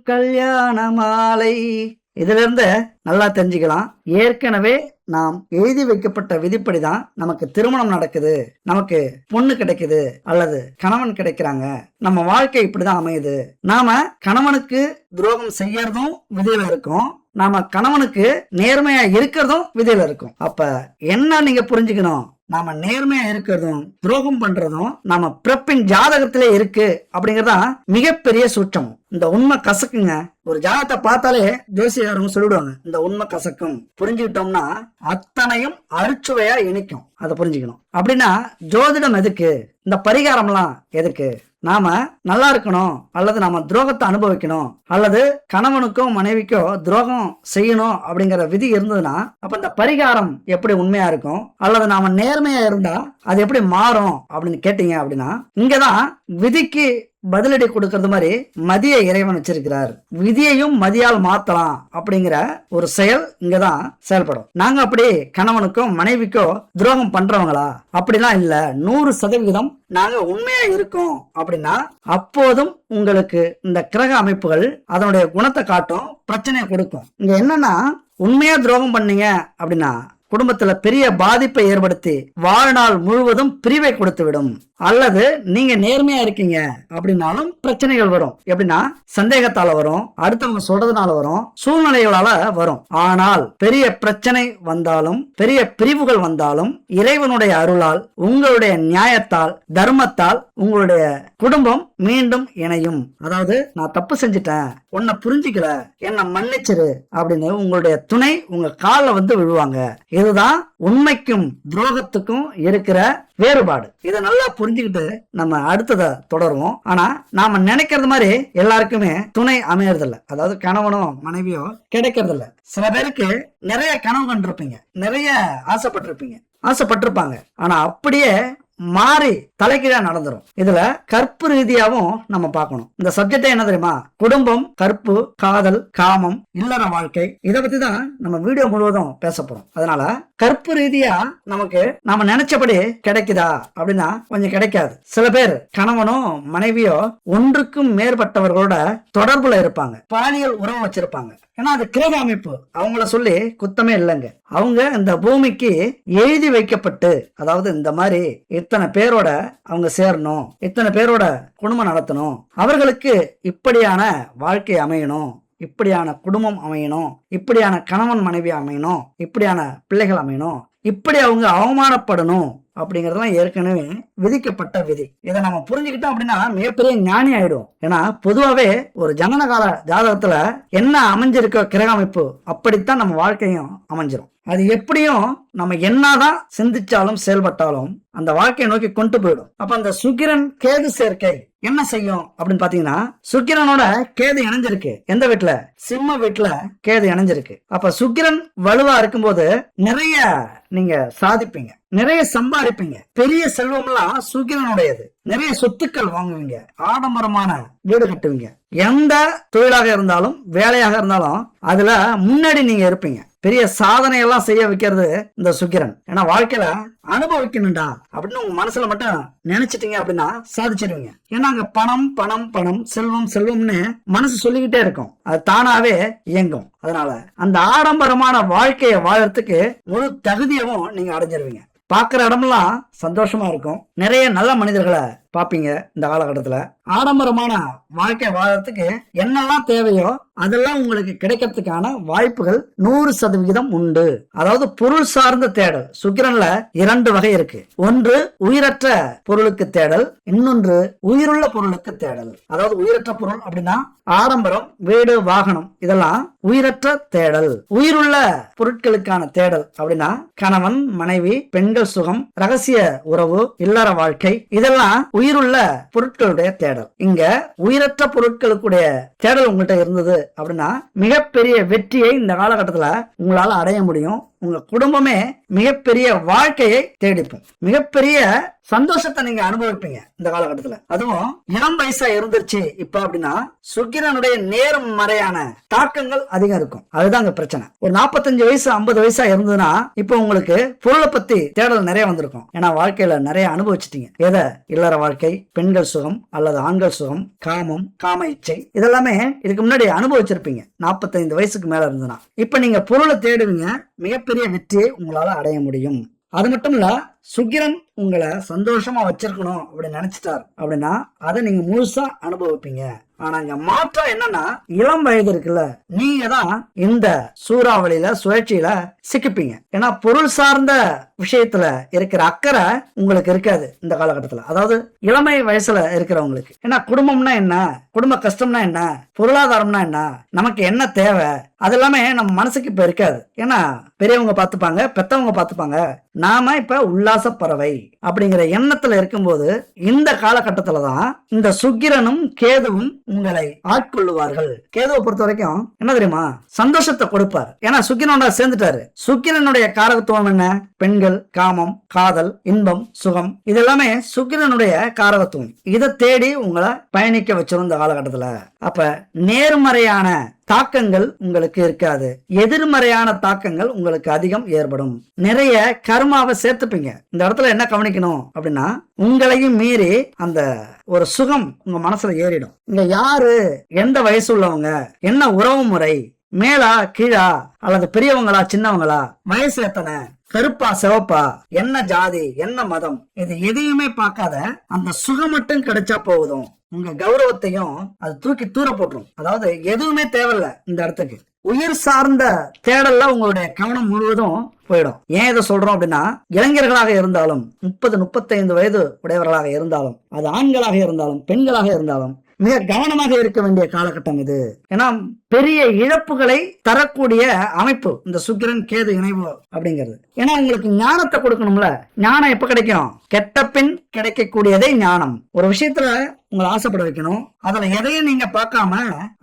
[SPEAKER 1] கல்யாண மாலை. இதுல இருந்து நல்லா தெரிஞ்சுக்கலாம், ஏற்கனவே நாம் எழுதி வைக்கப்பட்ட விதிப்படிதான் நமக்கு திருமணம் நடக்குது, நமக்கு பொண்ணு கிடைக்குது, அல்லது கணவன் கிடைக்கிறாங்க. நம்ம வாழ்க்கை இப்படிதான் அமையுது. நாம கணவனுக்கு துரோகம் செய்யறதும் விதியில இருக்கும், நாம கணவனுக்கு நேர்மையா இருக்கிறதும் விதியில இருக்கும். அப்ப என்ன நீங்க புரிஞ்சுக்கணும், நாம நேர்மையா இருக்கிறதும் துரோகம் பண்றதும் நாம பிறப்பின் ஜாதகத்திலே இருக்கு அப்படிங்கறதா மிகப்பெரிய சூட்சம். இந்த உண்மை கசக்குங்க. ஒரு ஜாதகத்தை பார்த்தாலே ஜோசியக்காரங்க சொல்லிடுவாங்க, இந்த உண்மை கசக்கும். புரிஞ்சுக்கிட்டோம்னா அத்தனையும் அறுச்சுவையா இணைக்கும். அதை புரிஞ்சுக்கணும். அப்படின்னா ஜோதிடம் எதுக்கு, இந்த பரிகாரம்லாம் எதுக்கு? நாம நல்லா இருக்கணும், அல்லது நாம துரோகத்தை அனுபவிக்கணும், அல்லது கணவனுக்கோ மனைவிக்கோ துரோகம் செய்யணும் அப்படிங்கிற விதி இருந்ததுன்னா அப்ப இந்த பரிகாரம் எப்படி உண்மையா இருக்கும், அல்லது நாம நேர்மையா இருந்தா அது எப்படி மாறும் அப்படின்னு கேட்டீங்க அப்படின்னா, இங்கதான் விதிக்கு பதிலடி கொடுக்கறது மாதிரி மதிய இறைவன் வச்சிருக்கிறார். விதியையும் மதியால் மாத்தலாம் அப்படிங்கிற ஒரு செயல் இங்கதான் செயல்படும். நாங்க அப்படி கணவனுக்கோ மனைவிக்கோ துரோகம் பண்றவங்களா? அப்படிலாம் இல்ல. 100% நாங்க உண்மையா இருக்கோம் அப்படின்னா அப்போதும் உங்களுக்கு இந்த கிரக அமைப்புகள் அதனுடைய குணத்தை காட்டும், பிரச்சனையை கொடுக்கும். இங்க என்னன்னா, உண்மையா துரோகம் பண்ணீங்க அப்படின்னா குடும்பத்துல பெரிய பாதிப்பை ஏற்படுத்தி வாழ்நாள் முழுவதும் பிரிவை கொடுத்து விடும். அல்லது நீங்க நேர்மையா இருக்கீங்க அப்படின்னாலும் பிரச்சனைகள் வரும். எப்படின்னா சந்தேகத்தால வரும், அடுத்தவங்க சொல்றதுனால வரும், சூழ்நிலைகளால வரும். ஆனால் பெரிய பிரச்சனை வந்தாலும், பெரிய பிரிவுகள் வந்தாலும் இறைவனுடைய அருளால், உங்களுடைய நியாயத்தால், தர்மத்தால் உங்களுடைய குடும்பம் மீண்டும் இணையும். அதாவது நான் தப்பு செஞ்சுட்டேன், உன்னை புரிஞ்சுக்கல, என்ன மன்னிச்சிரு அப்படின்னு உங்களுடைய துணை உங்க காலில் வந்து விழுவாங்க. இதுதான் உண்மைக்கும் துரோகத்துக்கும் இருக்கிற வேறுபாடு. இதை நல்லா புரிஞ்சுக்கிட்டு நம்ம அடுத்ததை தொடருவோம். ஆனா நாம நினைக்கிறது மாதிரி எல்லாருக்குமே துணை அமையறதில்ல. அதாவது கணவனோ மனைவியோ கிடைக்கிறது இல்ல. சில பேருக்கு நிறைய கனவு கண்டிருப்பீங்க, நிறைய ஆசைப்பட்டிருப்பாங்க. ஆனா அப்படியே மாறி தலைகீழா நடந்துரும். இதுல கற்பு ரீதியாவும் நம்ம பார்க்கணும். இந்த சப்ஜெக்ட் என்ன தெரியுமா? குடும்பம், கற்பு, காதல், காமம், இல்லற வாழ்க்கை, இதை பத்தி தான் நம்ம வீடியோ முழுவதும் பேச போறோம். அதனால கற்பு ரீதியா நமக்கு நாம நினைச்சபடி கிடைக்குதா அப்படின்னா கொஞ்சம் கிடைக்காது. சில பேர் கணவனோ மனைவியோ ஒன்றுக்கும் மேற்பட்டவர்களோட தொடர்புல இருப்பாங்க, பாலியல் உறவு வச்சிருப்பாங்க. ஏன்னா அது கிரக அமைப்பு, அவங்கள சொல்லி குத்தமே இல்லைங்க. அவங்க இந்த பூமிக்கு எழுதி வைக்கப்பட்டு, அதாவது இந்த மாதிரி இத்தனை பேரோட அவங்க சேரணும், இத்தனை பேரோட குடும்பம் நடத்தணும், அவர்களுக்கு இப்படியான வாழ்க்கை அமையணும், இப்படியான குடும்பம் அமையணும், இப்படியான கணவன் மனைவி அமையணும், இப்படியான பிள்ளைகள் அமையணும், இப்படி அவங்க அவமானப்படணும் அப்படிங்கறதெல்லாம் ஏற்கனவே விதிக்கப்பட்ட விதி. இதை நம்ம புரிஞ்சுக்கிட்டோம் அப்படின்னா மிகப்பெரிய ஞானி ஆயிடும். ஏன்னா பொதுவாவே ஒரு ஜனனகால ஜாதகத்துல என்ன அமைஞ்சிருக்க கிரக அமைப்பு அப்படித்தான் நம்ம வாழ்க்கையும் அமைஞ்சிரும். அது எப்படியும் நம்ம என்னதான் சிந்திச்சாலும் செயல்பட்டாலும் அந்த வாழ்க்கையை நோக்கி கொண்டு போயிடும். அப்ப அந்த சுக்கிரன் கேது சேர்க்கை என்ன செய்யும் அப்படின்னு பாத்தீங்கன்னா, சுக்கிரனோட கேது இணைஞ்சிருக்கு எந்த வீட்டுல? சிம்ம வீட்டுல கேது இணைஞ்சிருக்கு. அப்ப சுக்கிரன் வலுவா இருக்கும்போது நிறைய நீங்க சாதிப்பீங்க, நிறைய சம்பாதிப்பீங்க, பெரிய செல்வம் எல்லாம் சுக்கிரனுடையது. நிறைய சொத்துக்கள் வாங்குவீங்க, ஆடம்பரமான வீடு கட்டுவீங்க. எந்த தொழிலாக இருந்தாலும் வேலையாக இருந்தாலும் அதுல முன்னாடி நீங்க இருப்பீங்க. பெரிய சாதனை எல்லாம் செய்ய வைக்கிறது இந்த சுக்கிரன். ஏன்னா வாழ்க்கையில அனுபவிக்கணும்டா அப்படின்னு உங்க மனசுல மட்டும் நினைச்சிட்டீங்க அப்படின்னா சாதிச்சிருவீங்க. ஏன்னா அங்க பணம் பணம் பணம், செல்வம் செல்வம்னு மனசு சொல்லிக்கிட்டே இருக்கும், அது தானாவே இயங்கும். அதனால அந்த ஆடம்பரமான வாழ்க்கையை வாழறதுக்கு முழு தகுதியவும் நீங்க அடைஞ்சிருவீங்க. பாக்குற இடமெல்லாம் சந்தோஷமா இருக்கும், நிறைய நல்ல மனிதர்களை பாப்பீங்க. இந்த காலகட்டத்துல ஆடம்பரமான வாழ்க்கை வாழறதுக்கு என்னெல்லாம் தேவையோ அதெல்லாம் உங்களுக்கு கிடைக்கிறதுக்கான வாய்ப்புகள் 100% உண்டு. அதாவது பொருள் சார்ந்த தேடல் சுக்கிரன்ல 2 வகை இருக்கு. ஒன்று உயிரற்ற பொருளுக்கு தேடல், இன்னொன்று உயிருள்ள பொருளுக்கு தேடல். அதாவது உயிரற்ற பொருள் அப்படின்னா ஆடம்பரம், வீடு, வாகனம், இதெல்லாம் உயிரற்ற தேடல். உயிருள்ள பொருட்களுக்கான தேடல் அப்படின்னா கணவன் மனைவி, பெண்கள் சுகம், ரகசிய உறவு, இல்லற வாழ்க்கை, இதெல்லாம் உயிருள்ள பொருட்களுடைய தேடல். இங்க உயிரற்ற பொருட்களுக்குடைய தேடல் உங்கள்கிட்ட இருந்தது அப்படின்னா மிகப்பெரிய வெற்றியை இந்த காலகட்டத்துல உங்களால அடைய முடியும். உங்க குடும்பமே மிகப்பெரிய வாழ்க்கையை தேடிப்போம், மிகப்பெரிய சந்தோஷத்தை நீங்க அனுபவிப்பீங்க இந்த காலகட்டத்துல. அதுவும் இளம் வயசா இருந்துருச்சு இப்ப அப்படின்னா சுக்கிரனுடைய நேர்மறையான தாக்கங்கள் அதிகம் இருக்கும். அதுதான் அங்க பிரச்சனை. ஒரு 45 வயசு 50 வயசா இருந்ததுன்னா இப்ப உங்களுக்கு பொருளை பத்தி தேடல் நிறைய வந்திருக்கும். ஏன்னா வாழ்க்கையில நிறைய அனுபவிச்சிட்டீங்க. எதை? இல்லற வாழ்க்கை, பெண்கள் சுகம் அல்லது ஆண்கள் சுகம், காமம், காம இச்சை, இதெல்லாமே இதுக்கு முன்னாடி அனுபவிச்சிருப்பீங்க. 45 வயசுக்கு மேல இருந்ததுன்னா இப்ப நீங்க பொருளை தேடுவீங்க, மிகப்பெரிய வெற்றியை உங்களால அடைய முடியும். அது மட்டும் இல்ல, சுக்கிரன் உங்களை சந்தோஷமா வச்சிருக்கணும் அப்படின்னு நினைச்சிட்டார் அப்படின்னா அதை நீங்க முழுசா அனுபவிப்பீங்க. ஆனா இங்க மாற்றம் என்னன்னா, இளம் வயது இருக்குல்ல, நீங்க தான் இந்த சூறாவளியில சுழற்சியில சிக்கிப்பீங்க. ஏன்னா பொருள் சார்ந்த விஷயத்துல இருக்கிற அக்கறை உங்களுக்கு இருக்காது இந்த காலகட்டத்துல. அதாவது இளமை வயசுல இருக்கிறவங்களுக்கு. ஏன்னா குடும்பம்னா என்ன, குடும்ப கஷ்டம்னா என்ன, பொருளாதாரம்னா என்ன, நமக்கு என்ன தேவை, அது எல்லாமே நம்ம மனசுக்கு இப்ப இருக்காது. ஏன்னா பெரியவங்க பார்த்துப்பாங்க, பெத்தவங்க பார்த்துப்பாங்க, நாம இப்ப உல்லாச பறவை அப்படிங்கிற எண்ணத்துல இருக்கும்போது இந்த காலகட்டத்துலதான் இந்த சுக்கிரனும் கேதுவும் உங்களை ஆட்கொள்ளுவார்கள். கேதுவை பொறுத்த வரைக்கும் என்ன தெரியுமா? சந்தோஷத்தை கொடுப்பார். ஏன்னா சுக்கிரனோட சேர்ந்துட்டாரு. சுக்கிரனுடைய காரகத்துவம் என்ன? பெண்கள், காமம், காதல், இன்பம், சுகம், இதெல்லாமே சுக்கிரனுடைய காரகத்துவம். இதை தேடி உங்களை பயணிக்க வச்சிருந்த காலகட்டத்துல அப்ப நேர்மறையான தாக்கங்கள் உங்களுக்கு இருக்காது, எதிர்மறையான தாக்கங்கள் உங்களுக்கு அதிகம் ஏற்படும். நிறைய கர்மாவை சேர்த்துப்பீங்க. இந்த இடத்துல என்ன கவனிக்கணும் அப்படின்னா, உங்களையும் மீறி அந்த ஒரு சுகம் உங்க மனசுல ஏறிடும். இங்க யாரு, எந்த வயசு உள்ளவங்க, என்ன உறவு முறை, மேலா கீழா அல்லது பெரியவங்களா சின்னவங்களா, வயசு எத்தனை, கருப்பா சிவப்பா, என்ன ஜாதி, என்ன மதம், இது எதையுமே பார்க்காத அந்த சுகம் மட்டும் கிடைச்சா போகுதும். உங்க கௌரவத்தையும் அது தூக்கி தூர போட்டுரும். அதாவது எதுவுமே தேவையில்ல இந்த இடத்துக்கு. உயிர் சார்ந்த தேடல்ல உங்களுடைய கவனம் முழுவதும் போயிடும். ஏன் இதை சொல்றோம் அப்படின்னா, இளைஞர்களாக இருந்தாலும் 30-35 வயது உடையவர்களாக இருந்தாலும், அது ஆண்களாக இருந்தாலும் பெண்களாக இருந்தாலும் மிக கவனமாக இருக்க வேண்டிய காலகட்டம் இது. ஏன்னா பெரிய இழப்புகளை தரக்கூடிய அமைப்பு இந்த சுக்கிரன் கேது இணைவு அப்படிங்கிறது. ஏன்னா உங்களுக்கு ஞானத்தை கொடுக்கணும்ல. ஞானம் எப்ப கிடைக்கும்? கெட்ட பின் கிடைக்கக்கூடியதே ஞானம். ஒரு விஷயத்துல உங்களை ஆசைப்பட வைக்கணும். அதுல எதையும் நீங்க பார்க்காம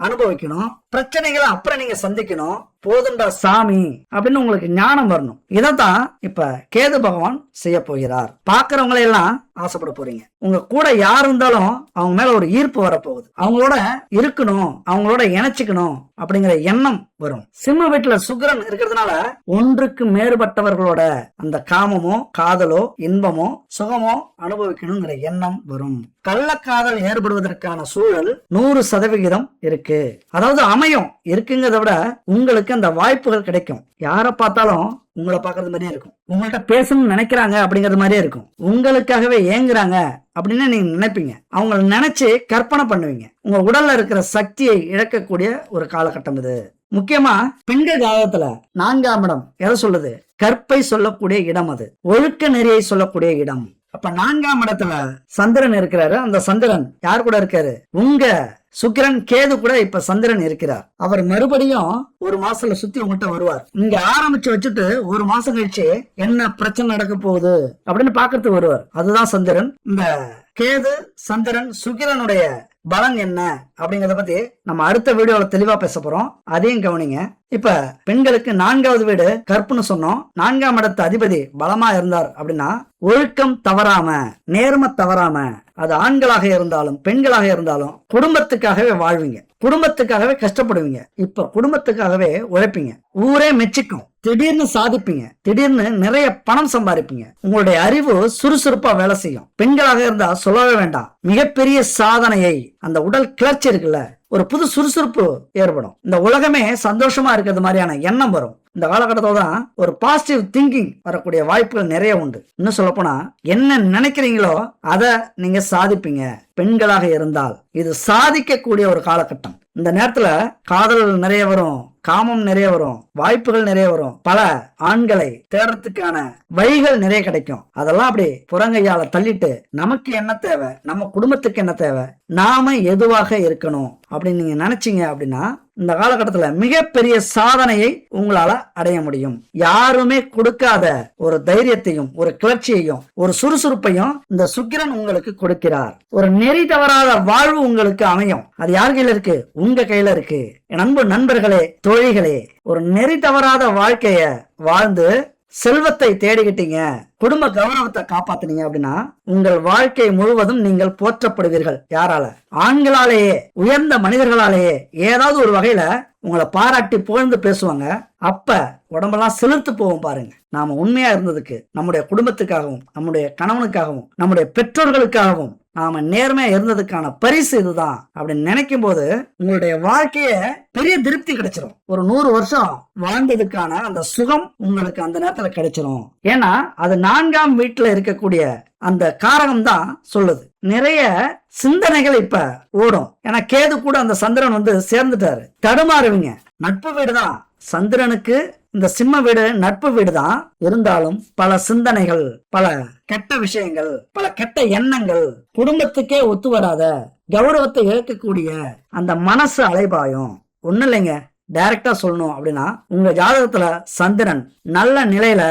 [SPEAKER 1] அனுபவிக்கணும். பிரச்சனைகளை அப்புறம் நீங்க சந்திக்கணும். போதுண்டா சாமி அப்படின்னு உங்களுக்கு ஞானம் வரணும். இதைத்தான் இப்ப கேது பகவான் செய்ய போகிறார். பாக்குறவங்களை எல்லாம் ஆசைப்பட போறீங்க. உங்க கூட யார் இருந்தாலும் அவங்க மேல ஒரு ஈர்ப்பு வரப்போகுது. அவங்களோட இருக்கணும், அவங்களோட இணைச்சுக்கணும் அப்படிங்கிற எண்ணம் வரும். சிம்ம வீட்டுல சுக்கிரன் இருக்கிறதுனால ஒன்றுக்கு மேற்பட்டவர்களோட அந்த காமமோ காதலோ இன்பமோ சுகமோ அனுபவிக்கணுங்கிற எண்ணம் வரும். கள்ளக்காதல் ஏற்படுவதற்கான சூழல் 100% இருக்கு. அதாவது அமையும் இருக்குங்கிறத விட உங்களுக்கு அந்த வாய்ப்புகள் கிடைக்கும். யாரை பார்த்தாலும் உங்களை பாக்குறது மாதிரியே இருக்கும். உங்கள்கிட்ட பேசணும்னு நினைக்கிறாங்க அப்படிங்கறது மாதிரியே இருக்கும். உங்களுக்காகவே ஏங்குறாங்க அப்படின்னு நீங்க நினைப்பீங்க. அவங்கள நினைச்சு கற்பனை பண்ணுவீங்க. உங்க உடல்ல இருக்கிற சக்தியை இழக்கக்கூடிய ஒரு காலகட்டம் இது. முக்கியமா பெண்கள் ஜாதகத்துல 4ஆம் இடம் எதை சொல்லுது? கற்பை சொல்லக்கூடிய இடம். அது ஒழுக்க நெறியை சொல்லக்கூடிய இடம். அப்ப 4ஆம் இடத்துல சந்திரன் இருக்கிறாரு. அந்த சந்திரன் யார் கூட இருக்காரு? உங்க சுக்கிரன் கேது கூட இப்ப சந்திரன் இருக்கிறார். அவர் மறுபடியும் ஒரு மாசத்துல சுத்தி உங்கள்கிட்ட வருவார். இங்க ஆரம்பிச்சு வச்சுட்டு ஒரு மாசம் கழிச்சு என்ன பிரச்சனை நடக்க போகுது அப்படின்னு பாக்கிறதுக்கு வருவார். அதுதான் சந்திரன். இந்த கேது சந்திரன் சுக்கிரனுடைய பலன் என்ன அப்படிங்கறத பத்தி நம்ம அடுத்த வீடியோல தெளிவா பேச போறோம். அதையும் கவனிங்க. இப்ப பெண்களுக்கு 4வது வீடு கற்புன்னு சொன்னோம். 4ஆம் இடத்து அதிபதி பலமா இருந்தார் அப்படின்னா ஒழுக்கம் தவறாம, நேர்மை தவறாம, அது ஆண்களாக இருந்தாலும் பெண்களாக இருந்தாலும் குடும்பத்துக்காகவே வாழ்வீங்க, குடும்பத்துக்காகவே கஷ்டப்படுவீங்க. இப்ப குடும்பத்துக்காகவே உழைப்பீங்க. ஊரே மெச்சிக்கும். திடீர்னு சாதிப்பீங்க. திடீர்னு நிறைய பணம் சம்பாதிப்பீங்க. உங்களுடைய அறிவு சுறுசுறுப்பா வேலை செய்யும். பெண்களாக இருந்தா சொல்லவே வேண்டாம். மிகப்பெரிய சாதனையை, அந்த உடல் கிளர்ச்சி இருக்குல்ல, ஒரு புது சுறுசுறுப்பு ஏற்படும். இந்த உலகமே சந்தோஷமா இருக்கிறது மாதிரியான எண்ணம் வரும். இந்த காலகட்டத்துல தான் ஒரு பாசிட்டிவ் திங்கிங் வரக்கூடிய வாய்ப்புகள் நிறைய உண்டு. இன்னும் சொல்ல போனா என்ன நினைக்கிறீங்களோ அதை நீங்க சாதிப்பீங்க. பெண்களாக இருந்தால் இது சாதிக்கக்கூடிய ஒரு காலகட்டம். இந்த நேரத்துல காதல் நிறைய வரும், காமம் நிறைய வரும், வாய்ப்புகள் நிறைய வரும். பல ஆண்களை தேடுறதுக்கான வழிகள் நிறைய கிடைக்கும். அதெல்லாம் அப்படி புறங்கையால தள்ளிட்டு நமக்கு என்ன தேவை, நம்ம குடும்பத்துக்கு என்ன தேவை, நாம எதுவாக இருக்கணும் அப்படின்னு நீங்க நினைச்சீங்க அப்படின்னா இந்த காலகட்டத்துல மிகப்பெரிய சாதனையை உங்களால அடைய முடியும். யாருமே கொடுக்காத ஒரு தைரியத்தையும் ஒரு கிளர்ச்சியையும் ஒரு சுறுசுறுப்பையும் இந்த சுக்கிரன் உங்களுக்கு கொடுக்கிறார். ஒரு நெறி தவறாத வாழ்வு உங்களுக்கு அமையும். அது யார் கையில இருக்கு? உங்க கையில இருக்கு. என் அன்பு நண்பர்களே, தோழிகளே, ஒரு நெறி தவறாத வாழ்க்கைய வாழ்ந்து செல்வத்தை தேடிக்கிட்டீங்க, குடும்ப கௌரவத்தை காப்பாத்தினீங்க அப்படின்னா உங்கள் வாழ்க்கை முழுவதும் நீங்கள் போற்றப்படுவீர்கள். யாரால? ஆண்களாலேயே, உயர்ந்த மனிதர்களாலேயே. ஏதாவது ஒரு வகையில உங்களை பாராட்டி புகழ்ந்து பேசுவாங்க. அப்ப உடம்பெல்லாம் செலுத்து போவோம் பாருங்க. நாம உண்மையா இருந்ததுக்கு, நம்முடைய குடும்பத்துக்காகவும், நம்முடைய கணவனுக்காகவும், நம்முடைய பெற்றோர்களுக்காகவும் நாம நேர்மையா இருந்ததுக்கான பரிசு இதுதான் அப்படின்னு நினைக்கும் போது உங்களுடைய வாழ்க்கைய பெரிய திருப்தி கிடைச்சிடும். ஒரு 100 வருஷம் வாழ்ந்ததுக்கான அந்த சுகம் உங்களுக்கு அந்த நேரத்துல கிடைச்சிடும். ஏன்னா அது 4ஆம் வீட்டுல இருக்கக்கூடிய அந்த காரகம் தான் சொல்லுது. நிறைய சிந்தனைகள் இப்ப ஓடும். ஏன்னா கேது கூட அந்த சந்திரன் வந்து சேர்ந்துட்டாரு. தடுமாறுவீங்க. நட்பு வீடுதான் சந்திரனுக்கு. இந்த சிம்ம வீடு நட்பு வீடு தான். இருந்தாலும் பல சிந்தனைகள், பல கெட்ட விஷயங்கள், பல கெட்ட எண்ணங்கள், குடும்பத்துக்கே ஒத்து வராத, கௌரவத்தை இழக்கக்கூடிய அந்த மனசு அலைபாயும். ஒண்ணு இல்லைங்க, டைரக்டா சொல்லணும் அப்படின்னா உங்க ஜாதகத்துல சந்திரன் நல்ல நிலையில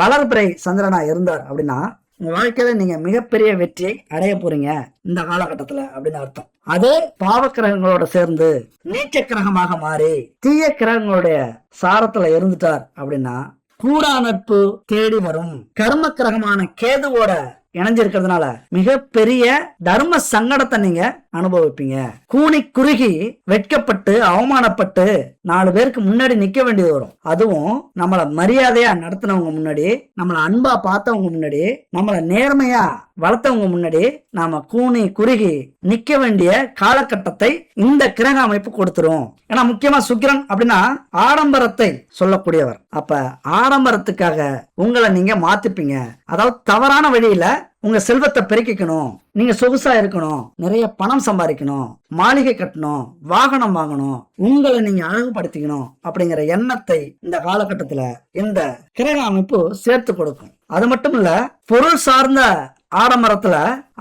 [SPEAKER 1] வளர்பிறை சந்திரனா இருந்தார் அப்படின்னா உங்க வாழ்க்கையில நீங்க மிகப்பெரிய வெற்றியை அடைய போறீங்க இந்த காலகட்டத்துல அப்படின்னு அர்த்தம். அதே பாவ கிரகங்களோட சேர்ந்து நீச்ச கிரகமாக மாறி தீய கிரகங்களுடைய சாரத்துல இருந்துட்டார் அப்படின்னா கூடா நட்பு தேடி வரும். கர்ம கிரகமான கேதுவோட இணைஞ்சிருக்கிறதுனால மிகப்பெரிய தர்ம சங்கடத்தை நீங்க அனுபவிப்பீங்க. கூனி குறுகி வெட்கப்பட்டு அவமானப்பட்டு 4 பேருக்கு முன்னாடி நிக்க வேண்டியது வரும். அதுவும் நம்மள மரியாதையா நடத்தினவங்க முன்னாடி, நம்மள அன்பா பார்த்தவங்க முன்னாடி, நம்மள நேர்மையா வளர்த்தவங்க முன்னாடி நாம கூனி குறுகி நிக்க வேண்டிய காலகட்டத்தை இந்த கிரக அமைப்பு கொடுத்துரும். ஏன்னா முக்கியமா சுக்கிரன் அப்படின்னா ஆடம்பரத்தை சொல்லக்கூடியவர். அப்ப ஆடம்பரத்துக்காக உங்களை நீங்க மாத்திப்பீங்க. அதாவது தவறான வழியில உங்க செல்வத்தை பெருக்கிக்கணும், நீங்க சொகுசா இருக்கணும், நிறைய பணம் சம்பாதிக்கணும், மாளிகை கட்டணும், வாகனம் வாங்கணும், உங்களை நீங்க அழகுபடுத்திக்கணும் அப்படிங்கிற எண்ணத்தை இந்த காலகட்டத்துல இந்த கிரக அமைப்பு சேர்த்து கொடுக்கும். அது மட்டும் இல்ல, பொருள் சார்ந்த ஆடம்பரத்துல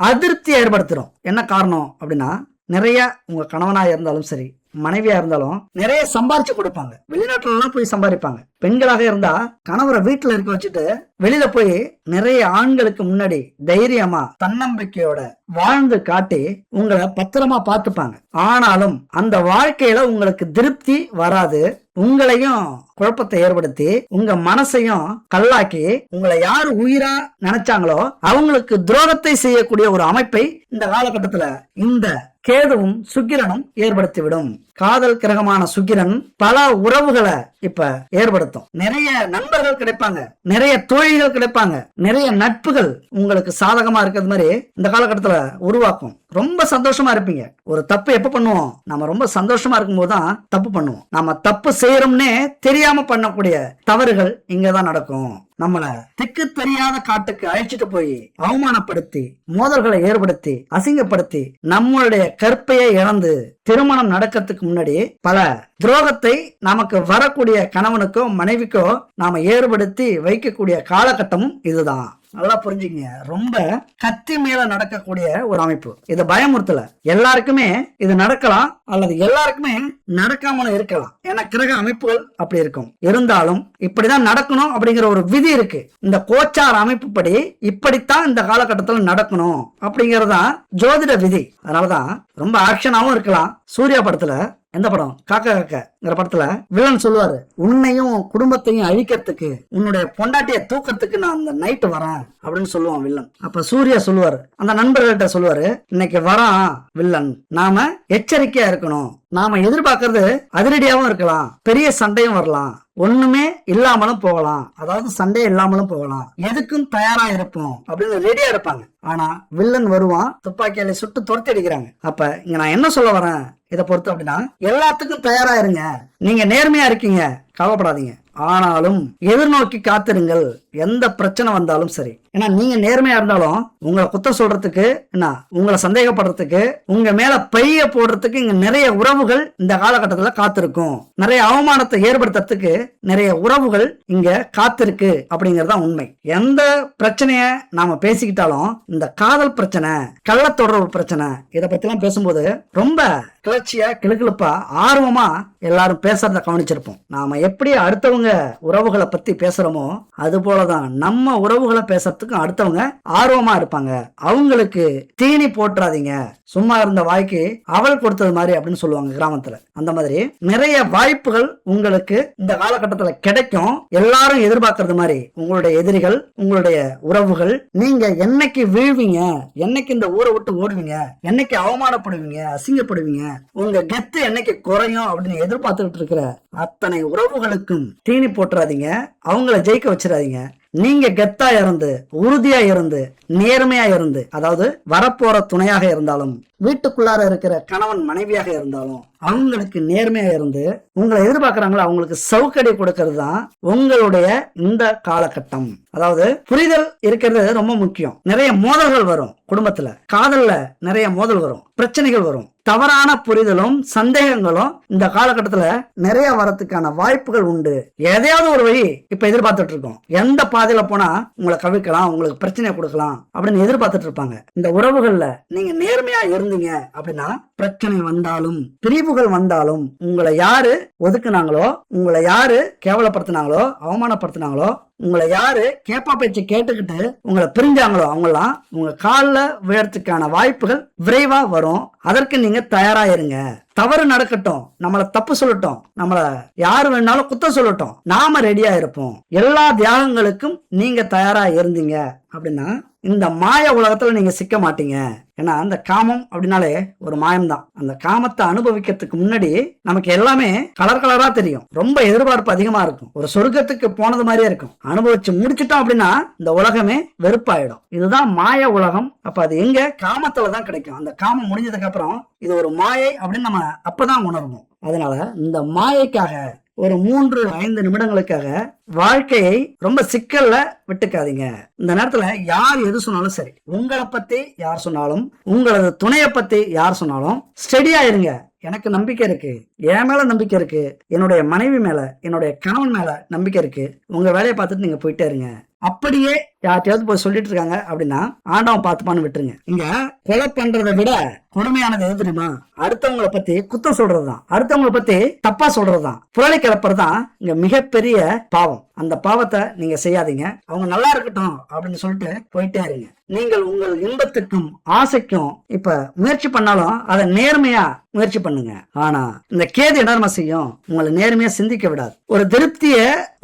[SPEAKER 1] அதிருப்தி ஏற்படுத்துறோம். என்ன காரணம் அப்படின்னா நிறைய உங்க கணவனா இருந்தாலும் சரி, மனைவியா இருந்தாலும் நிறைய சம்பாரிச்சு கொடுப்பாங்க. வெளிநாட்டுல எல்லாம் போய் சம்பாதிப்பாங்க. பெண்களாக இருந்தா கணவரை வீட்டுல இருக்க வச்சுட்டு வெளியில போய் நிறைய ஆண்களுக்கு முன்னாடி தைரியமா தன்னம்பிக்கையோட வாழ்ந்து காட்டி உங்களை பத்திரமா பார்த்துப்பாங்க. ஆனாலும் அந்த வாழ்க்கையில உங்களுக்கு திருப்தி வராது. உங்களையும் குழப்பத்தை ஏற்படுத்தி உங்க மனசையும் கல்லாக்கி உங்களை யாரு உயிரா நினைச்சாங்களோ அவங்களுக்கு துரோகத்தை செய்யக்கூடிய ஒரு அமைப்பை இந்த காலகட்டத்துல இந்த கேதுவும் சுக்கிரனும் ஏற்படுத்திவிடும். காதல் கிரகமான சுக்கிரன் பல உறவுகளை இப்ப ஏற்படுத்தும். நிறைய நண்பர்கள் கிடைப்பாங்க, நிறைய தோழிகள் கிடைப்பாங்க, நிறைய நட்புகள் உங்களுக்கு சாதகமா இருக்கிறது மாதிரி இந்த காலகட்டத்துல உருவாக்கும். ரொம்ப சந்தோஷமா இருப்பீங்க. ஒரு தப்பு எப்ப பண்ணுவோம்? நம்ம ரொம்ப சந்தோஷமா இருக்கும் போதுதான் தப்பு பண்ணுவோம். நம்ம தப்பு செய்யறோம்னே தெரியாம பண்ணக்கூடிய தவறுகள் இங்கதான் நடக்கும். நம்மள திக்கு தெரியாத காட்டுக்கு அழைச்சிட்டு போய் அவமானப்படுத்தி மோதல்களை ஏற்படுத்தி அசிங்கப்படுத்தி நம்மளுடைய கற்பையை இழந்து திருமணம் நடக்கிறதுக்கு முன்னாடி பல துரோகத்தை நமக்கு வரக்கூடிய கணவனுக்கோ மனைவிக்கோ நாம ஏற்படுத்தி வைக்கக்கூடிய காலகட்டமும் இதுதான். நல்லா புரிஞ்சுக்கங்க. ரொம்ப கத்தி மேல நடக்கக்கூடிய ஒரு அமைப்பு. இது பயமுறுத்தல. எல்லாருக்குமே இது நடக்கலாம் அல்லது எல்லாருக்குமே நடக்காமலும் இருக்கலாம். ஏன்னா கிரக அமைப்புகள் அப்படி இருக்கும். இருந்தாலும் இப்படிதான் நடக்கணும் அப்படிங்கிற ஒரு விதி இருக்கு. இந்த கோச்சார அமைப்பு படி இப்படித்தான் இந்த காலகட்டத்தில் நடக்கணும் அப்படிங்கறதுதான் ஜோதிட விதி. அதனாலதான் ரொம்ப ஆக்ஷனாவும் இருக்கலாம். சூர்யா படத்துல எந்த படம், காக்கா காக்கங்கிற படத்துல வில்லன் சொல்லுவாரு, உன்னையும் குடும்பத்தையும் அழிக்கிறதுக்கு உன்னுடைய பொண்டாட்டிய தூக்கத்துக்கு நான் அந்த நைட்டு வரேன் அப்படின்னு சொல்லுவான் வில்லன். அப்ப சூர்யா சொல்லுவாரு, அந்த நண்பர்கள்ட்ட சொல்லுவாரு, இன்னைக்கு வரான் வில்லன், நாம எச்சரிக்கையா இருக்கணும். நாம எதிர்பார்க்கறது அதிரடியாவும் இருக்கலாம், பெரிய சண்டையும் வரலாம், ஒண்ணுமே இல்லாமலும் போகலாம், அதாவது சண்டே இல்லாமலும் போகலாம், எதுக்கும் தயாரா இருப்போம் அப்படின்னு ரெடியா இருப்பாங்க. ஆனா வில்லன் வருவான், துப்பாக்கியால சுட்டு துரத்தி அடிக்கிறாங்க. அப்ப இங்க நான் என்ன சொல்ல வரேன் இதை பொறுத்து அப்படின்னா, எல்லாத்துக்கும் தயாரா இருங்க. நீங்க நேர்மையா இருக்கீங்க, கவலைப்படாதீங்க. ஆனாலும் எதிர்நோக்கி காத்திருங்கள், எந்த பிரச்சனை வந்தாலும் சரி. ஏன்னா நீங்க நேர்மையா இருந்தாலும் உங்களை குத்தம் சொல்றதுக்கு, என்ன உங்களை சந்தேகப்படுறதுக்கு, உங்க மேல பைய போடுறதுக்கு இங்க நிறைய உறவுகள் இந்த காலகட்டத்துல காத்திருக்கும். நிறைய அவமானத்தை ஏற்படுத்துறதுக்கு நிறைய உறவுகள் இங்க காத்திருக்கு அப்படிங்கறதுதான் உண்மை. எந்த பிரச்சனைய நாம பேசிக்கிட்டாலும் இந்த காதல் பிரச்சனை, கள்ள தொடர்பு பிரச்சனை, இதை பத்தி எல்லாம் பேசும்போது ரொம்ப கிளர்ச்சியா கிளுகிழப்பா ஆர்வமா எல்லாரும் பேசுறத கவனிச்சிருப்போம். நாம எப்படி அடுத்தவங்க உறவுகளை பத்தி பேசுறோமோ அது போலதான் நம்ம உறவுகளை பேசுறதுக்கும் அடுத்தவங்க ஆர்வமா இருப்பாங்க. அவங்களுக்கு தீனி போட்டுறாதீங்க, சும்மா இருந்த வாய்க்கு அவள் கொடுத்தது மாதிரி அப்படின்னு சொல்லுவாங்க கிராமத்துல. அந்த மாதிரி நிறைய வாய்ப்புகள் உங்களுக்கு இந்த காலகட்டத்துல கிடைக்கும். எல்லாரும் எதிர்பார்க்கறது மாதிரி உங்களுடைய எதிரிகள், உங்களுடைய உறவுகள், நீங்க என்னைக்கு வீழ்வீங்க, என்னைக்கு இந்த ஊரை விட்டு ஓடுவீங்க, என்னைக்கு அவமானப்படுவீங்க, அசிங்கப்படுவீங்க, உங்க கெத்து என்னைக்கு குறையும் அப்படின்னு எதிர்பார்த்துட்டு இருக்கிற அத்தனை உறவுகளுக்கும் தீனி போட்டுறாதீங்க, அவங்கள ஜெயிக்க வச்சிடாதீங்க. நீங்க கெத்தா இருந்து, உறுதியா இருந்து, நேர்மையா இருந்து, அதாவது வரப்போற துணையாக இருந்தாலும், வீட்டுக்குள்ளார இருக்கிற கணவன் மனைவியாக இருந்தாலும் அவங்களுக்கு நேர்மையா இருந்து உங்களை எதிர்பார்க்கறாங்களோ அவங்களுக்கு சவுக்கடி கொடுக்கறது தான் உங்களுடைய இந்த காலகட்டம். அதாவது புரிதல் இருக்கிறது ரொம்ப முக்கியம். நிறைய மோதல்கள் வரும் குடும்பத்துல, காதல்ல நிறைய மோதல் வரும், பிரச்சனைகள் வரும். தவறான புரிதலும் சந்தேகங்களும் இந்த காலகட்டத்துல நிறைய வரத்துக்கான வாய்ப்புகள் உண்டு. எதையாவது ஒரு வழி இப்ப எதிர்பார்த்துட்டு இருக்கோம். எந்த பாதையில போனா உங்களை கவிக்கலாம், உங்களுக்கு பிரச்சனையை கொடுக்கலாம் அப்படின்னு எதிர்பார்த்துட்டு இருப்பாங்க. இந்த உறவுகள்ல நீங்க நேர்மையா இருந்தீங்க அப்படின்னா பிரச்சனை வந்தாலும் பிரிவுகள் வந்தாலும் உங்களை யாரு ஒதுக்குனாங்களோ, உங்களை யாரு கேவலப்படுத்தினாங்களோ, அவமானப்படுத்தினாங்களோ, உங்களை யாரு கேப்பா பேச்சு கேட்டுக்கிட்டு உங்களை பிரிஞ்சாங்களோ அவங்கெல்லாம் உங்க காலில் விழறதுக்கான வாய்ப்புகள் விரைவா வரும். அதற்கு நீங்க தயாரா இருங்க. தவறு நடக்கட்டும், நம்மள தப்பு சொல்லட்டும், நம்மள யாரு வேணாலும் குத்தம் சொல்லட்டும், நாம ரெடியா இருப்போம். எல்லா தியாகங்களுக்கும் நீங்க தயாரா இருந்தீங்க அப்படின்னா இந்த மாய உலகத்துல நீங்க சிக்க மாட்டீங்க. ஏன்னா அந்த காமம் அப்படின்னாலே ஒரு மாயம்தான். அந்த காமத்தை அனுபவிக்கிறதுக்கு முன்னாடி நமக்கு எல்லாமே கலர் கலரா தெரியும், ரொம்ப எதிர்பார்ப்பு அதிகமா இருக்கும், ஒரு சொர்க்கத்துக்கு போனது மாதிரியே இருக்கும். அனுபவிச்சு முடிச்சுட்டோம் அப்படின்னா இந்த உலகமே வெறுப்பாயிடும். இதுதான் மாய உலகம். அப்ப அது எங்க? காமத்துலதான் கிடைக்கும். அந்த காமம் முடிஞ்சதுக்கு அப்புறம் இது ஒரு மாயை அப்படின்னு நம்ம அப்பதான் உணரணும். அதனால இந்த மாயைக்காக ஒரு 3-5 நிமிடங்களுக்காக வாழ்க்கையை ரொம்ப சிக்கல்ல விட்டுக்காதீங்க. இந்த நேரத்துல யார் எது சொன்னாலும் சரி, உங்களை பத்தி யார் சொன்னாலும், உங்களது துணையை பத்தி யார் சொன்னாலும் ஸ்டெடியா இருங்க. எனக்கு நம்பிக்கை இருக்கு, என் மேல நம்பிக்கை இருக்கு, என்னுடைய மனைவி மேல, என்னுடைய கணவன் மேல நம்பிக்கை இருக்கு. உங்க வேலையை பார்த்துட்டு நீங்க போயிட்டே இருங்க. அப்படியே யார்ட்டையாவது போய் சொல்லிட்டு இருக்காங்க அப்படின்னா ஆண்டவன் பார்த்துப்பான்னு விட்டுருங்க. இங்க கொலை பண்றதை விட கொடுமையானது எது தெரியுமா? அடுத்தவங்களை பத்தி குத்தம் சொல்றதுதான், அடுத்தவங்களை பத்தி தப்பா சொல்றதுதான், புரளி கிளப்புறதுதான் இங்க மிகப்பெரிய பாவம். அந்த பாவத்தை நீங்க செய்யாதீங்க. அவங்க நல்லா இருக்கட்டும் அப்படின்னு சொல்லிட்டு போயிட்டே இருங்க. நீங்கள் உங்கள் இன்பத்துக்கும் ஆசைக்கும் இப்ப முயற்சி பண்ணாலும் அதை நேர்மையா முயற்சி பண்ணுங்க. ஆனா இந்த கேது என்ன செய்யும்? உங்களை நேர்மையா சிந்திக்க விடாது, ஒரு திருப்திய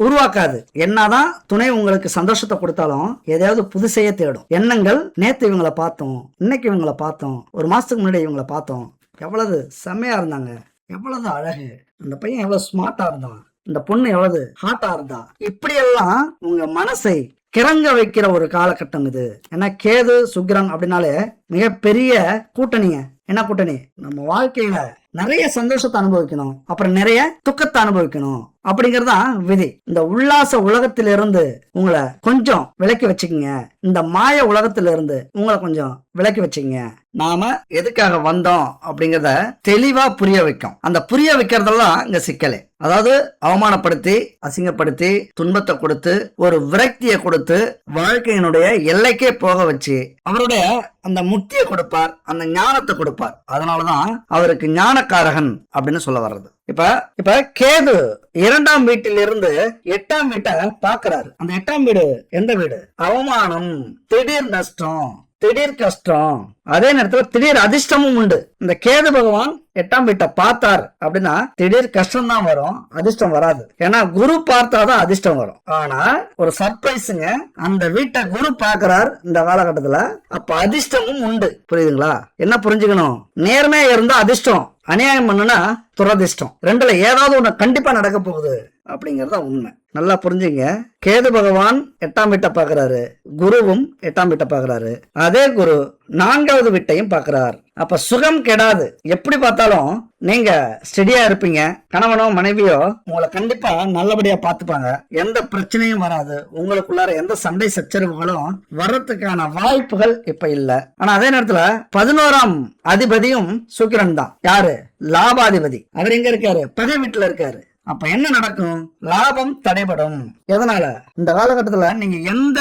[SPEAKER 1] உருவாக்காது. என்னதான் துணை உங்களுக்கு சந்தோஷத்தை கொடுத்தாலும் எதையாவது புதுசைய தேடும். எண்ணங்கள் நேத்து இவங்களை பார்த்தோம், இன்னைக்கு இவங்களை பார்த்தோம், ஒரு மாசத்துக்கு முன்னாடி இவங்களை பார்த்தோம், எவ்வளவு செம்மையா இருந்தாங்க, எவ்வளவு அழகு, அந்த பையன் எவ்வளவு ஸ்மார்ட்டா இருந்தான், இந்த பொண்ணு எவ்வளவு ஹாட்டா இருந்தா, இப்படி எல்லாம் உங்க மனசை கிறங்க வைக்கிற ஒரு காலகட்டம் இது. ஏன்னா கேது சுக்கிரன் அப்படின்னாலே மிகப்பெரிய கூட்டணிங்க. என்ன கூட்டணி? நம்ம வாழ்க்கையில நிறைய சந்தோஷத்தை அனுபவிக்கணும், அப்புறம் நிறைய துக்கத்தை அனுபவிக்கணும் அப்படிங்கறதுதான் விதி. இந்த உல்லாச உலகத்திலிருந்து உங்களை கொஞ்சம் விலக்கி வச்சுக்கீங்க, இந்த மாய உலகத்திலிருந்து உங்களை கொஞ்சம் விலக்கி வச்சுக்கீங்க. நாம எதுக்காக வந்தோம் அப்படிங்கறத தெளிவா புரிய வைக்கும். அந்த புரிய வைக்கிறதெல்லாம் இங்க சிக்கலே. அதாவது அவமானப்படுத்தி, அசிங்கப்படுத்தி, துன்பத்தை கொடுத்து, ஒரு விரக்தியை கொடுத்து, வாழ்க்கையினுடைய எல்லைக்கே போக வச்சு அவருடைய அந்த முக்தியை கொடுப்பார், அந்த ஞானத்தை கொடுப்பார். அதனாலதான் அவருக்கு ஞானக்காரகன் அப்படின்னு சொல்ல வர்றது. இப்ப கேது 2ஆம் வீட்டிலிருந்து 8ஆம் வீட்டை பாக்குறாரு. அந்த 8ஆம் வீடு எந்த வீடு? அவமானம், திடீர் நஷ்டம், திடீர் கஷ்டம், அதே நேரத்துல திடீர் அதிர்ஷ்டமும் உண்டு. இந்த கேது பகவான் 8ஆம் வீட்டை பார்த்தார் அப்படின்னா திடீர் கஷ்டம் தான் வரும், அதிர்ஷ்டம் வராது. ஏன்னா குரு பார்த்தாதான் அதிர்ஷ்டம் வரும். ஆனா ஒரு சர்ப்ரைஸுங்க, அந்த வீட்டை குரு பார்க்கிறார் இந்த காலகட்டத்துல, அப்ப அதிர்ஷ்டமும் உண்டு. புரியுதுங்களா? என்ன புரிஞ்சுக்கணும்? நேர்மையா இருந்தா அதிர்ஷ்டம், அநியாயம் பண்ணுனா துரதிர்ஷ்டம். ரெண்டுல ஏதாவது ஒண்ணு கண்டிப்பா நடக்க போகுது அப்படிங்கறத உண்மை. நல்லா புரிஞ்சுங்க. கேது பகவான் 8ஆம் வீட்டை பாக்குறாரு, குருவும் 8ஆம் வீட்டை பாக்குறாரு. அதே குரு 4வது வீட்டையும் பாக்குறார். அப்ப சுகம் கெடாது. எப்படி பார்த்தாலும் நீங்க ஸ்டெடியா இருப்பீங்க. கணவனோ மனைவியோ உங்களை கண்டிப்பா நல்லபடியா பாத்துப்பாங்க. எந்த பிரச்சனையும் வராது. உங்களுக்குள்ளார எந்த சண்டை சச்சரவுகளும் வர்றதுக்கான வாய்ப்புகள் இப்ப இல்ல. ஆனா அதே நேரத்துல 11ஆம் அதிபதியும் சுக்கிரன் தான். யாரு? லாபாதிபதி. அவர் எங்க இருக்காரு? பகை வீட்டுல இருக்காரு. அப்ப என்ன நடக்கும்? லாபம் தடைபடும். எதனால? இந்த காலகட்டத்துல நீங்க எந்த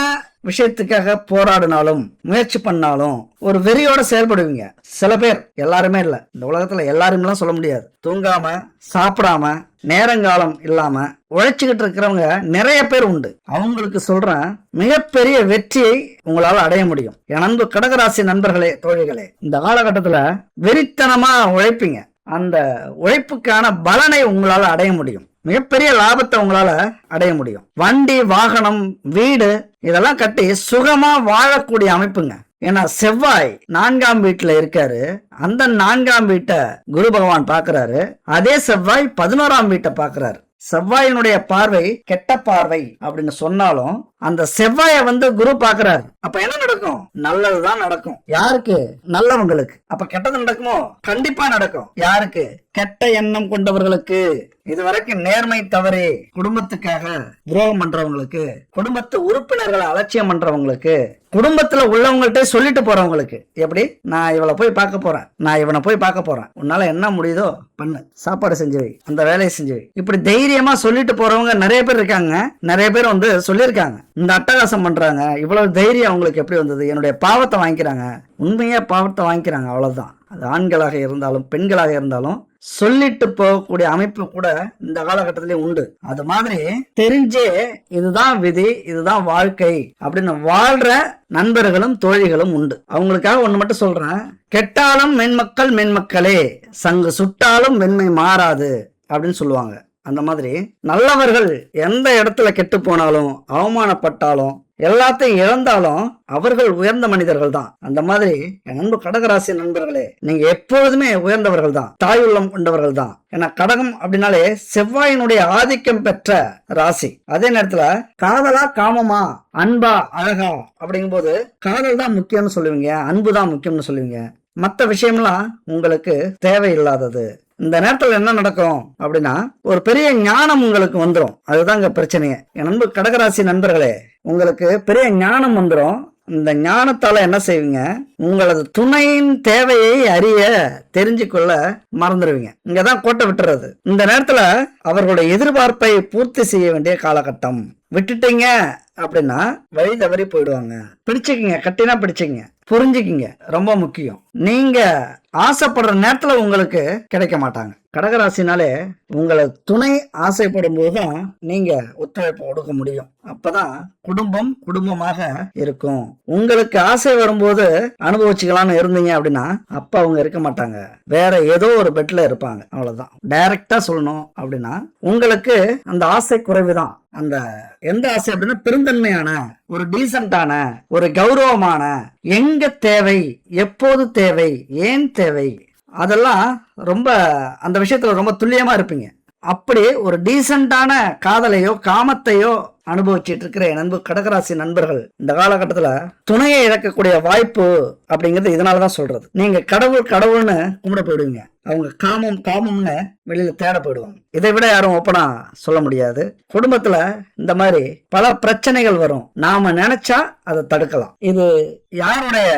[SPEAKER 1] விஷயத்துக்காக போராடினாலும் முயற்சி பண்ணாலும் ஒரு வெறியோட செயல்படுவீங்க. சில பேர், எல்லாருமே இல்ல, இந்த உலகத்துல எல்லாருமே சொல்ல முடியாது, தூங்காம சாப்பிடாம நேரங்காலம் இல்லாம உழைச்சுக்கிட்டு இருக்கிறவங்க நிறைய பேர் உண்டு. அவங்களுக்கு சொல்றேன், மிகப்பெரிய வெற்றியை உங்களால அடைய முடியும். என் அன்பு கடகராசி நண்பர்களே, தோழிகளே, இந்த காலகட்டத்துல வெறித்தனமா உழைப்பீங்க. அந்த உழைப்புக்கான பலனை உங்களால அடைய முடியும். மிகப்பெரிய லாபத்தை உங்களால அடைய முடியும். வண்டி, வாகனம், வீடு இதெல்லாம் கட்டி சுகமா வாழக்கூடிய அமைப்புங்க. ஏன்னா செவ்வாய் 4ஆம் வீட்டுல இருக்காரு. அந்த 4ஆம் வீட்டை குரு பகவான் பாக்குறாரு. அதே செவ்வாய் 11ஆம் வீட்டை பாக்குறாரு. செவ்வாயினுடைய பார்வை கெட்ட பார்வை அப்படின்னு சொன்னாலும் அந்த செவ்வாய குரு பாக்குறாரு. அப்ப என்ன நடக்கும்? நல்லதுதான் நடக்கும். யாருக்கு? நல்லவங்களுக்கு. அப்ப கெட்டது நடக்குமோ? கண்டிப்பா நடக்கும். யாருக்கு? கெட்ட எண்ணம் கொண்டவர்களுக்கு, இதுவரைக்கும் நேர்மை தவறி குடும்பத்துக்காக துரோகம் பண்றவங்களுக்கு, குடும்பத்து உறுப்பினர்களை அலட்சியம் பண்றவங்களுக்கு, குடும்பத்துல உள்ளவங்கள்ட்ட சொல்லிட்டு போறவங்களுக்கு, எப்படி நான் இவளை போய் பார்க்க போறேன், நான் இவனை போய் பார்க்க போறேன், உன்னால என்ன முடியுதோ பண்ணு, சாப்பாடு செஞ்சு வை, அந்த வேலையை செஞ்சு வை, இப்படி தைரியமா சொல்லிட்டு போறவங்க நிறைய பேர் இருக்காங்க. நிறைய பேர் சொல்லியிருக்காங்க, இந்த அட்டகாசம் பண்றாங்க, இவ்வளவு தைரியம் அவங்களுக்கு எப்படி வந்தது? என்னுடைய பாவத்தை வாங்கிக்கிறாங்க, உண்மையா பாவத்தை வாங்கிக்கிறாங்க, அவ்வளவுதான். அது ஆண்களாக இருந்தாலும் பெண்களாக இருந்தாலும் சொல்லிட்டு போகக்கூடிய அமைப்பு கூட இந்த காலகட்டத்திலேயே உண்டு. அது மாதிரி தெரிஞ்சே இதுதான் விதி, இதுதான் வாழ்க்கை அப்படின்னு வாழ்ற நண்பர்களும் தோழிகளும் உண்டு. அவங்களுக்காக ஒண்ணு மட்டும் சொல்றேன், கெட்டாலும் மென்மக்கள் மென்மக்களே, சங்கு சுட்டாலும் வெண்மை மாறாது அப்படின்னு சொல்லுவாங்க. அந்த மாதிரி நல்லவர்கள் எந்த இடத்துல கெட்டு போனாலும், அவமானப்பட்டாலும், எல்லாத்தையும் இழந்தாலும் அவர்கள் உயர்ந்த மனிதர்கள் தான். அந்த மாதிரி என் அன்பு கடகராசி நண்பர்களே, நீங்க எப்பொழுதுமே உயர்ந்தவர்கள் தான், தாயுள்ளம் கொண்டவர்கள் தான். ஏன்னா கடகம் அப்படின்னாலே செவ்வாயினுடைய ஆதிக்கம் பெற்ற ராசி. அதே நேரத்துல காதலா காமமா, அன்பா அழகா அப்படிங்கும் போது காதல் தான் முக்கியம்னு சொல்லுவீங்க, அன்பு தான் முக்கியம்னு சொல்லுவீங்க. மற்ற விஷயம்லாம் உங்களுக்கு தேவையில்லாதது. இந்த நேரத்துல என்ன நடக்கும் அப்படின்னா ஒரு பெரிய ஞானம் உங்களுக்கு வந்துடும். அதுதான் இங்க பிரச்சனையே. என் அன்பு கடகராசி நண்பர்களே, உங்களுக்கு பெரிய ஞானம் வந்துடும். இந்த ஞானத்தால என்ன செய்வீங்க, உங்களது துணையின் தேவையை அறிய தெரிஞ்சு கொள்ள மறந்துடுவீங்க. இங்கதான் கோட்டை விட்டுறது. இந்த நேரத்துல அவர்களுடைய எதிர்பார்ப்பை பூர்த்தி செய்ய வேண்டிய காலகட்டம். விட்டுட்டீங்க அப்படின்னா வழி தவறி போயிடுவாங்க. பிடிச்சுக்கிங்க, கட்டினா பிடிச்சிங்க, புரிஞ்சுக்கிங்க, ரொம்ப முக்கியம். நீங்க ஆசைப்படுற நேரத்துல உங்களுக்கு கிடைக்க மாட்டாங்க. கடகராசினாலே உங்களை துணை ஆசைப்படும் போதுதான் நீங்க ஒத்துழைப்பு கொடுக்க முடியும். அப்பதான் குடும்பம் குடும்பமாக இருக்கும். உங்களுக்கு ஆசை வரும்போது அனுபவிச்சுக்கலாம்னு இருந்தீங்க அப்படின்னா அப்ப அவங்க இருக்க மாட்டாங்க, வேற ஏதோ ஒரு பெட்ல இருப்பாங்க. அவ்வளவுதான். டைரக்டா சொல்லணும் அப்படின்னா உங்களுக்கு அந்த ஆசை குறைவுதான். அந்த எந்த ஆசை அப்படின்னா பெருந்தன்மையான, ஒரு டீசென்டான, ஒரு கௌரவமான, எங்க தேவை, எப்போது தேவை, ஏன் தேவை, அதெல்லாம் ரொம்ப அந்த விஷயத்துல ரொம்ப துல்லியமா இருப்பீங்க. அப்படி ஒரு டீசென்டான காதலையோ காமத்தையோ அனுபவிச்சுட்டு இருக்கிற என் நண்பு கடகராசி நண்பர்கள் இந்த காலகட்டத்துல துணையை இழக்கக்கூடிய வாய்ப்பு அப்படிங்கிறது இதனாலதான் சொல்றது. நீங்க கடவுள் கடவுள்னு கும்பிட போயிடுவீங்க, அவங்க காமம் காமம்னு வெளியில தேட போயிடுவாங்க. இதை விட யாரும் ஓப்பனா சொல்ல முடியாது. குடும்பத்துல இந்த மாதிரி பல பிரச்சனைகள் வரும். நாம நினைச்சா அதை தடுக்கலாம். இது யாருடைய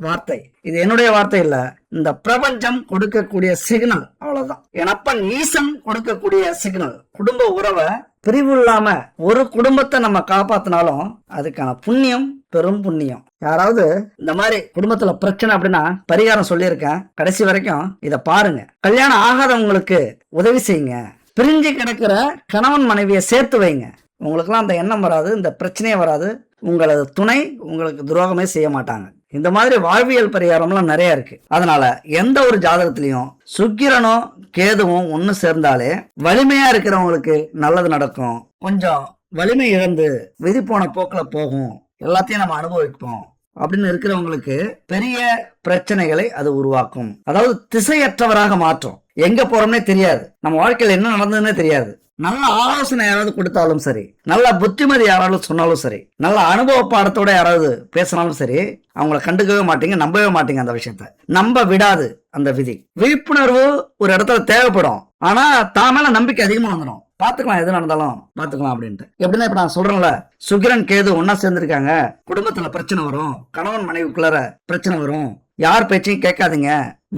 [SPEAKER 1] வார்த்தை? இது என்னுடைய வார்த்தை இல்ல, இந்த பிரபஞ்சம் கொடுக்கக்கூடிய சிக்னல். அவ்வளவுதான். என் அப்பன் ஈசன் கொடுக்கக்கூடிய சிக்னல். குடும்ப உறவை பிரிவு இல்லாம ஒரு குடும்பத்தை நம்ம காப்பாத்தினாலும் அதுக்கான புண்ணியம் பெரும் புண்ணியம். யாராவது இந்த மாதிரி குடும்பத்துல பிரச்சனை அப்படின்னா பரிகாரம் சொல்லியிருக்கேன், கடைசி வரைக்கும் இத பாருங்க. கல்யாணம் ஆகாதவங்களுக்கு உதவி செய்யுங்க. பிரிஞ்சு கிடக்கிற கணவன் மனைவியை சேர்த்து வைங்க. உங்களுக்குலாம் அந்த எண்ணம் வராது, இந்த பிரச்சனையே வராது. உங்களது துணை உங்களுக்கு துரோகமே செய்ய மாட்டாங்க. இந்த மாதிரி வாழ்வியல் பரிகாரம்லாம் நிறைய இருக்கு. அதனால எந்த ஒரு ஜாதகத்திலையும் சுக்கிரனும் கேதுவும் ஒன்னு சேர்ந்தாலே வலிமையா இருக்கிறவங்களுக்கு நல்லது நடக்கும். கொஞ்சம் வலிமை இழந்து விதி போன போக்குல போகும், எல்லாத்தையும் நம்ம அனுபவிப்போம் அப்படின்னு இருக்கிறவங்களுக்கு பெரிய பிரச்சனைகளை அது உருவாக்கும். அதாவது திசையற்றவராக மாற்றும். எங்க போறோம்னே தெரியாது, நம்ம வாழ்க்கையில என்ன நடந்ததுன்னே தெரியாது. நல்ல ஆலோசனை யாராவது கொடுத்தாலும் சரி, நல்ல புத்திமதி யாராவது சொன்னாலும் சரி, நல்ல அனுபவ பாடத்தோட யாராவது பேசினாலும் சரி, அவங்கள கண்டுக்கவே மாட்டீங்க, நம்பவே மாட்டீங்க. அந்த விஷயத்த நம்ப விடாது அந்த விதி. விழிப்புணர்வு ஒரு இடத்துல தேவைப்படும், ஆனா தான் மேல நம்பிக்கை அதிகமா வந்துடும். பாத்துக்கலாம், எது நடந்தாலும் பாத்துக்கலாம் அப்படின்ட்டு. எப்படின்னா இப்ப நான் சொல்றேன்ல, சுக்கிரன் கேது ஒன்னா சேர்ந்திருக்காங்க, குடும்பத்துல பிரச்சனை வரும், கணவன் மனைவிக்குள்ளார பிரச்சனை வரும், யார் பேச்சையும் கேட்காதீங்க,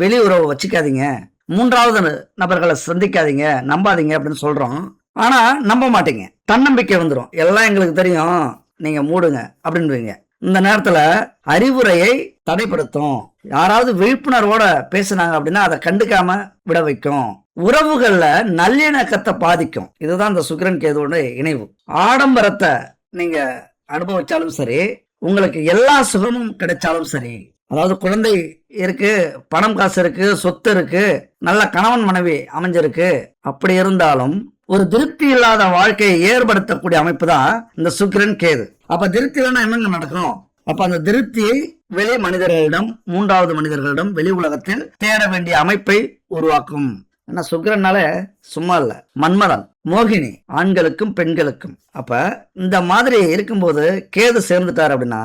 [SPEAKER 1] வெளி உறவை வச்சுக்காதீங்க, மூன்றாவது நபர்களை சந்திக்காதீங்க, நம்பாதீங்க அப்படின்னு சொல்றோம். ஆனா நம்ப மாட்டீங்க, தன்னம்பிக்கை வந்துடும். எல்லாம் எங்களுக்கு தெரியும், நீங்க மூடுங்க அப்படின்னு. இந்த நேரத்துல அறிவுரையை தடைப்படுத்தும். யாராவது விழிப்புணர்வோட பேசுனாங்க அப்படின்னா அதை கண்டுக்காம விட வைக்கும். உறவுகள்ல நல்லிணக்கத்தை பாதிக்கும். இதுதான் இந்த சுக்கிரன் கேதுவோட இணைவு. ஆடம்பரத்தை நீங்க அனுபவிச்சாலும் சரி, உங்களுக்கு எல்லா சுகமும் கிடைச்சாலும் சரி, அதாவது குழந்தை இருக்கு, பணம் காசு இருக்கு, சொத்து இருக்கு, நல்ல கணவன் மனைவி அமைஞ்சிருக்கு, அப்படி இருந்தாலும் ஒரு திருப்தி இல்லாத வாழ்க்கையை ஏற்படுத்தக்கூடிய அமைப்பு தான் இந்த சுக்கிரன் கேது. அப்ப திருப்தி இல்லைன்னா என்னங்க நடக்கும்? அப்ப அந்த திருப்தியை வெளி மனிதர்களிடம், மூன்றாவது மனிதர்களிடம், வெளி உலகத்தில் தேட வேண்டிய அமைப்பை உருவாக்கும். ஏன்னா சுக்கிரனால சும்மா இல்ல, மன்மதன், மோகினி, ஆண்களுக்கும் பெண்களுக்கும். அப்ப இந்த மாதிரி இருக்கும்போது கேது சேர்ந்துட்டார் அப்படின்னா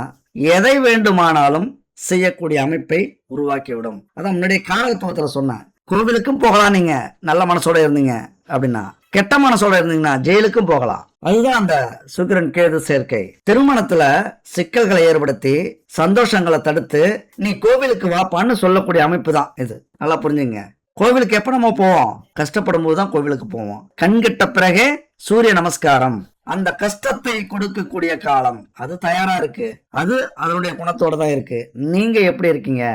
[SPEAKER 1] எதை வேண்டுமானாலும் செய்யக்கூடிய அமைப்பை உருவாக்கிவிடும். அதான் முன்னாடியே காரகத்துவத்துல சொன்னேன். கோவிலுக்கும் போகலாம் நீங்க நல்ல மனசோட இருந்தீங்க அப்படின்னா, கெட்ட மனசோட இருந்தீங்கன்னா ஜெயிலுக்கும் போகலாம். அதுதான் அந்த சுக்கிரன் கேது சேர்க்கை. திருமணத்துல சிக்கல்களை ஏற்படுத்தி சந்தோஷங்களை தடுத்து நீ கோவிலுக்கு வாப்பான்னு சொல்லக்கூடிய அமைப்பு தான் இது. நல்லா புரிஞ்சுங்க. கோவிலுக்கு எப்ப நம்ம போவோம்? கஷ்டப்படும் போதுதான் கோவிலுக்கு போவோம். கண்கிட்ட பிறகே சூரிய நமஸ்காரம். அந்த கஷ்டத்தை கொடுக்கக்கூடிய காலம் அது தயாரா இருக்கு. அது அதனுடைய குணத்தோட தான் இருக்கு. நீங்க எப்படி இருக்கீங்க